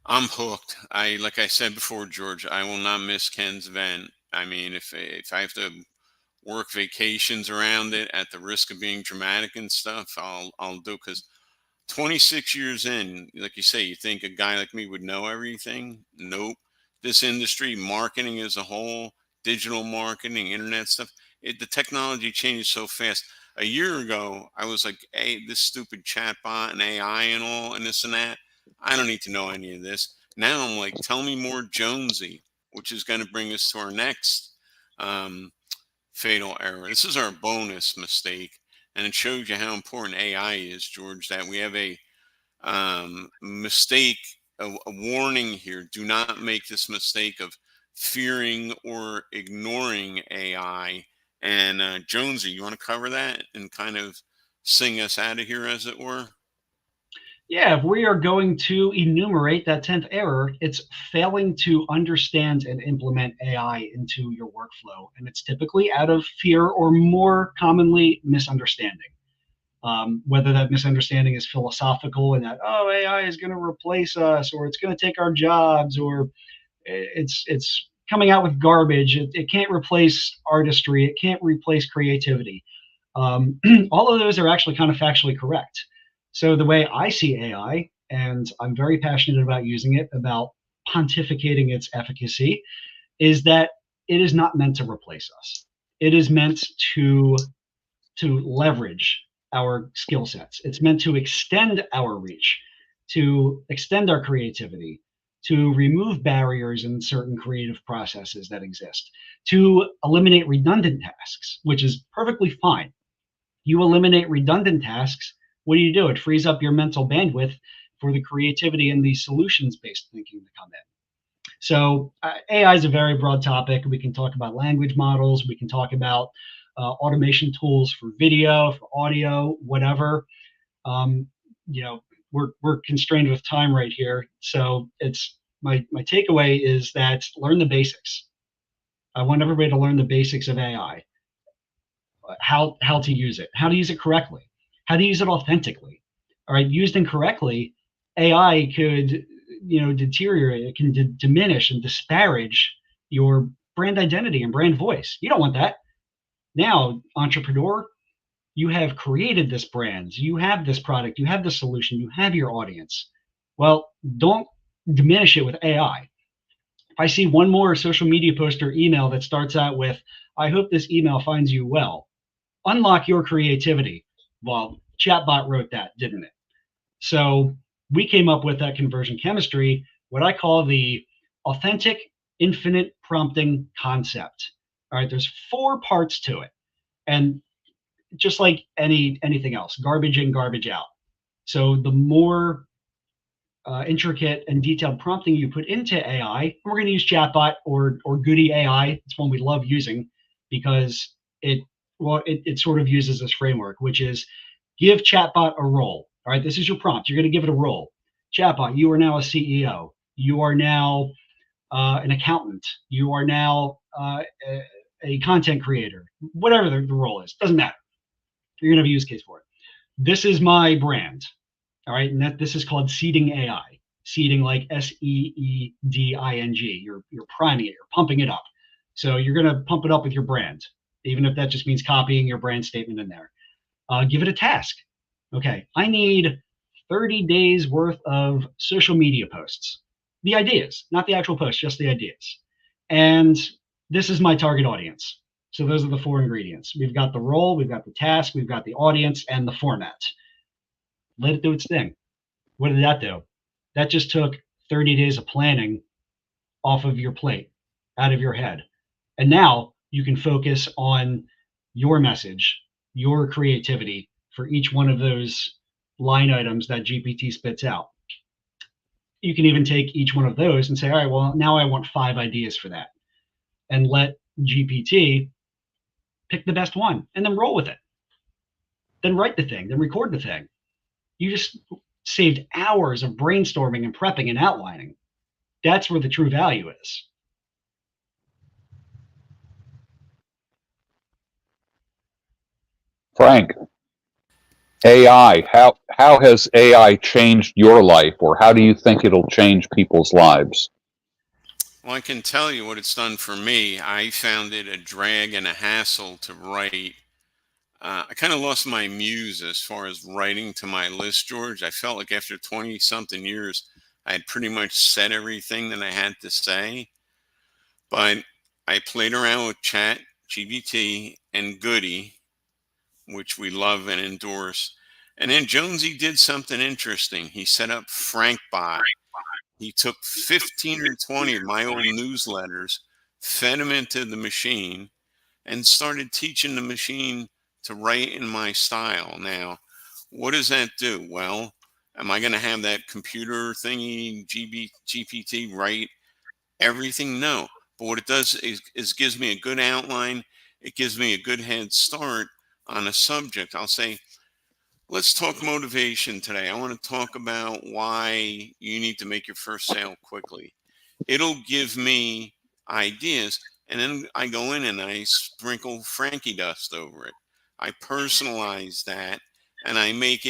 I'm hooked. Like I said before, George, I will not miss Ken's event. I mean, if I have to work vacations around it at the risk of being dramatic and stuff, I'll do, because 26 years in, like you say, you think a guy like me would know everything. Nope. This industry, marketing as a whole, digital marketing, internet stuff, the technology changes so fast. A year ago, I was like, hey, this stupid chatbot and AI and all and this and that, I don't need to know any of this. Now I'm like, tell me more Jonesy, which is going to bring us to our next fatal error. This is our bonus mistake, and it shows you how important AI is, George, that we have a mistake, a warning here. Do not make this mistake of fearing or ignoring AI. And Jonesy, you want to cover that and kind of sing us out of here, as it were? Yeah, if we are going to enumerate that 10th error, it's failing to understand and implement AI into your workflow. And it's typically out of fear, or more commonly, misunderstanding. Whether that misunderstanding is philosophical and that, oh, AI is going to replace us, or it's going to take our jobs, or it's coming out with garbage. It can't replace artistry. It can't replace creativity. All of those are actually kind of factually correct. So the way I see AI, and I'm very passionate about using it, about pontificating its efficacy, is that it is not meant to replace us. It is meant to leverage our skill sets. It's meant to extend our reach, to extend our creativity, to remove barriers in certain creative processes that exist, to eliminate redundant tasks, which is perfectly fine. You eliminate redundant tasks, what do? It frees up your mental bandwidth for the creativity and the solutions-based thinking to come in. So AI is a very broad topic. We can talk about language models. We can talk about automation tools for video, for audio, whatever. Um, you know, we're constrained with time right here. So it's my takeaway is that learn the basics. I want everybody to learn the basics of AI, how to use it, how to use it correctly, how to use it authentically. All right, used incorrectly, AI could deteriorate. It can diminish and disparage your brand identity and brand voice. You don't want that. Now, entrepreneur, you have created this brand, you have this product, you have the solution, you have your audience. Well, don't diminish it with AI. If I see one more social media post or email that starts out with, I hope this email finds you well, unlock your creativity. Well, chatbot wrote that, didn't it? So we came up with that conversion chemistry, what I call the authentic infinite prompting concept. All right, there's 4 parts to it. And just like anything else, garbage in, garbage out. So the more intricate and detailed prompting you put into AI, we're going to use chatbot or Goody AI. It's one we love using because it sort of uses this framework, which is give chatbot a role. All right, this is your prompt. You're going to give it a role. Chatbot, you are now a CEO. You are now an accountant. You are now a content creator. Whatever the role is, doesn't matter. You're going to have a use case for it. This is my brand. All right, and this is called seeding AI. Seeding like SEEDING. You're priming it. You're pumping it up. So you're going to pump it up with your brand, even if that just means copying your brand statement in there. Give it a task. Okay, I need 30 days worth of social media posts. The ideas, not the actual posts, just the ideas. And this is my target audience. So those are the 4 ingredients. We've got the role, we've got the task, we've got the audience, and the format. Let it do its thing. What did that do? That just took 30 days of planning off of your plate, out of your head. And now you can focus on your message, your creativity for each one of those line items that GPT spits out. You can even take each one of those and say, all right, well, now I want 5 ideas for that. And let GPT pick the best one and then roll with it. Then write the thing, then record the thing. You just saved hours of brainstorming and prepping and outlining. That's where the true value is. Frank, AI, how has AI changed your life, or how do you think it'll change people's lives? Well, I can tell you what it's done for me. I found it a drag and a hassle to write. I kind of lost my muse as far as writing to my list, George. I felt like after 20 something years, I had pretty much said everything that I had to say. But I played around with Chat, GBT, and Goody, which we love and endorse. And then Jonesy did something interesting. He set up FrankBot. He took 15 or 20 of my old newsletters, fed them into the machine, and started teaching the machine to write in my style. Now, what does that do? Well, am I going to have that computer thingy, GPT, write everything? No. But what it does is gives me a good outline. It gives me a good head start on a subject. I'll say, let's talk motivation today. I want to talk about why you need to make your first sale quickly. It'll give me ideas, and then I go in and I sprinkle Frankie dust over it. I personalize that, and I make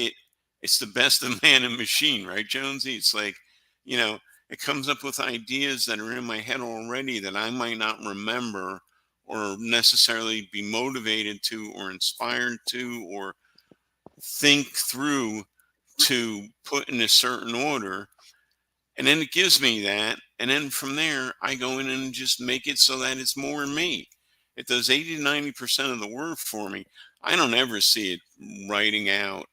it's the best of man and machine, right, Jonesy? It's like, it comes up with ideas that are in my head already that I might not remember or necessarily be motivated to or inspired to or think through to put in a certain order. And then it gives me that, And then from there, I go in and just make it so that it's more me. It does 80 to 90% of the work for me. I don't ever see it writing out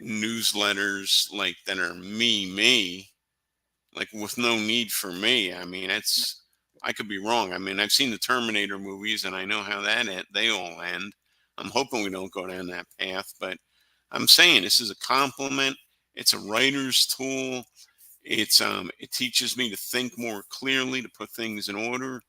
newsletters like that are me, like with no need for me. I mean, I could be wrong. I mean, I've seen the Terminator movies and I know how they all end. I'm hoping we don't go down that path, but I'm saying this is a compliment. It's a writer's tool. It teaches me to think more clearly, to put things in order.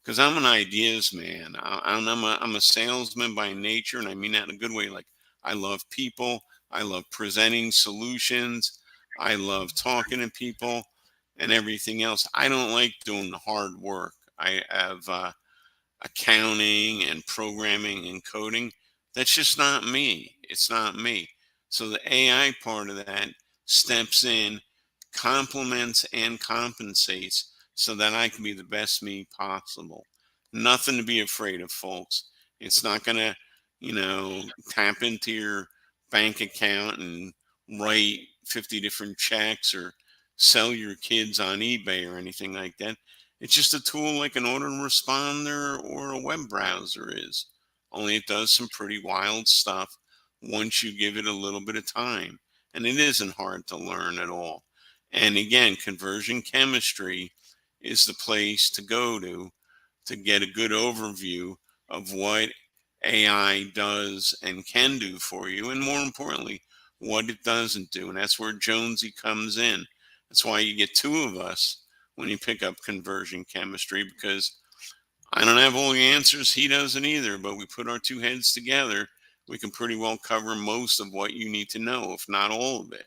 Because I'm an ideas man. I'm a salesman by nature, and I mean that in a good way. Like, I love people. I love presenting solutions. I love talking to people and everything else. I don't like doing the hard work. I have accounting and programming and coding. That's just not me. It's not me. So the AI part of that steps in, complements and compensates so that I can be the best me possible. Nothing to be afraid of, folks. It's not going to, tap into your bank account and write 50 different checks or sell your kids on eBay or anything like that. It's just a tool like an autoresponder or a web browser is. Only it does some pretty wild stuff once you give it a little bit of time. And it isn't hard to learn at all. And again, conversion chemistry is the place to go to get a good overview of what AI does and can do for you. And more importantly, what it doesn't do. And that's where Jonesy comes in. That's why you get two of us when you pick up conversion chemistry, because I don't have all the answers. He doesn't either. But we put our two heads together, we can pretty well cover most of what you need to know, if not all of it.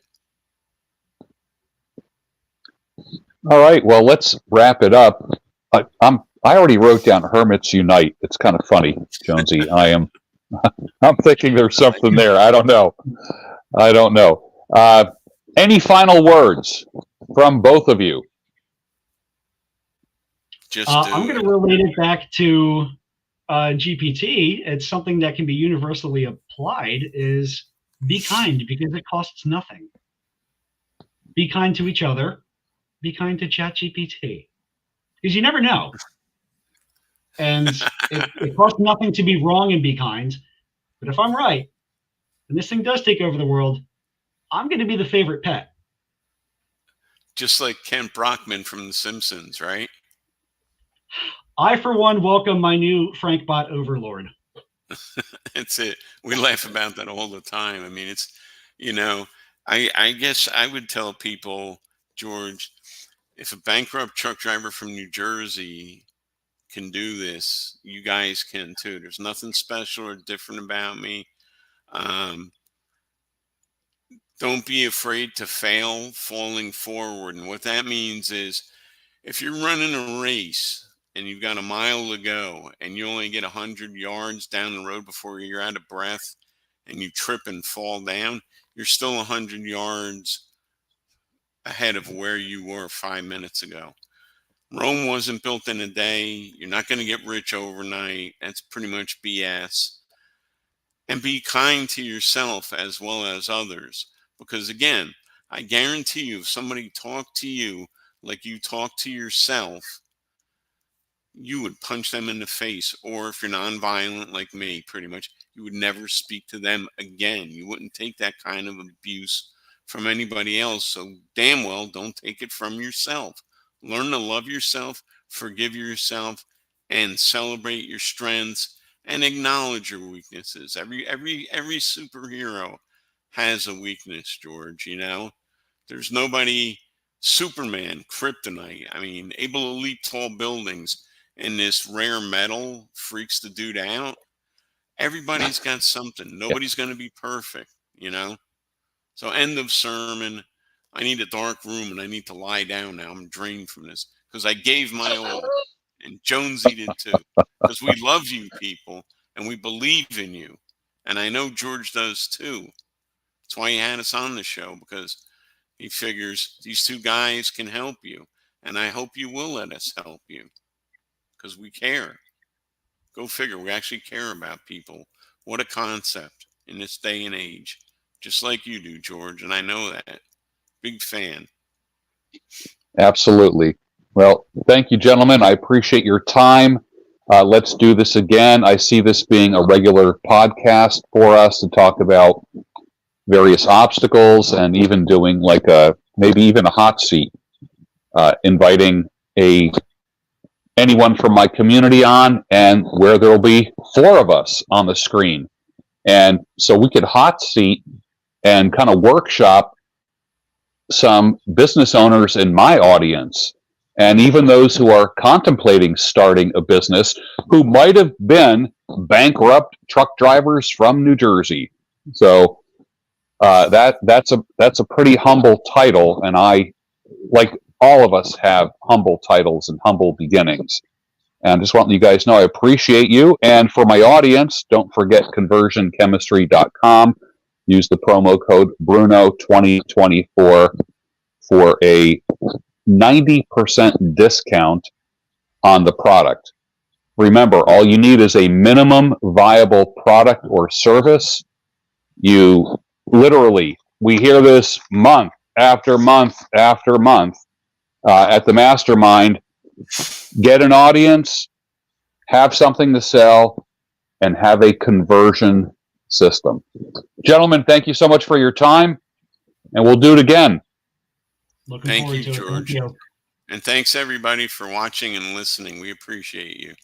All right. Well, let's wrap it up. I already wrote down Hermits Unite. It's kind of funny, Jonesy. I'm thinking there's something there. I don't know. Any final words from both of you? I'm going to relate it back to GPT. It's something that can be universally applied. Is be kind, because it costs nothing. Be kind to each other. Be kind to ChatGPT, because you never know. And it costs nothing to be wrong and be kind. But if I'm right, and this thing does take over the world, I'm going to be the favorite pet. Just like Kent Brockman from The Simpsons, right? I, for one, welcome my new Frank Bot overlord. That's it. We laugh about that all the time. I mean, it's, I guess I would tell people, George, if a bankrupt truck driver from New Jersey can do this, you guys can too. There's nothing special or different about me. Don't be afraid to fail, falling forward. And what that means is, if you're running a race and you've got a mile to go and you only get 100 yards down the road before you're out of breath and you trip and fall down, you're still 100 yards ahead of where you were 5 minutes ago. Rome wasn't built in a day. You're not going to get rich overnight. That's pretty much BS. And be kind to yourself as well as others. Because again, I guarantee you, if somebody talked to you like you talk to yourself, you would punch them in the face. Or if you're nonviolent like me, pretty much, you would never speak to them again. You wouldn't take that kind of abuse from anybody else. So damn well, don't take it from yourself. Learn to love yourself, forgive yourself, and celebrate your strengths and acknowledge your weaknesses. Every superhero has a weakness, George. There's nobody Superman, kryptonite. I mean, able to leap tall buildings, and this rare metal freaks the dude out. Everybody's got something. Nobody's going to be perfect, So end of sermon. I need a dark room and I need to lie down now. I'm drained from this because I gave my all, and Jonesy did too. Because we love you people and we believe in you. And I know George does too. That's why he had us on the show, because he figures these two guys can help you. And I hope you will let us help you, because we care. Go figure. We actually care about people. What a concept in this day and age. Just like you do, George. And I know that. Big fan. Absolutely. Well, thank you, gentlemen. I appreciate your time. Let's do this again. I see this being a regular podcast for us to talk about various obstacles and even doing like maybe even a hot seat, inviting anyone from my community on, and where there'll be four of us on the screen. And so we could hot seat and kind of workshop some business owners in my audience, and even those who are contemplating starting a business who might have been bankrupt truck drivers from New Jersey. So that's a pretty humble title, and I, like all of us, have humble titles and humble beginnings. And I just want you guys to know I appreciate you. And for my audience, don't forget conversionchemistry.com. Use the promo code Bruno2024 for a 90% discount on the product. Remember, all you need is a minimum viable product or service. You literally, we hear this month after month after month at the Mastermind. Get an audience, have something to sell, and have a conversion system. Gentlemen, thank you so much for your time, and we'll do it again. Thank you, George. And thanks everybody for watching and listening. We appreciate you.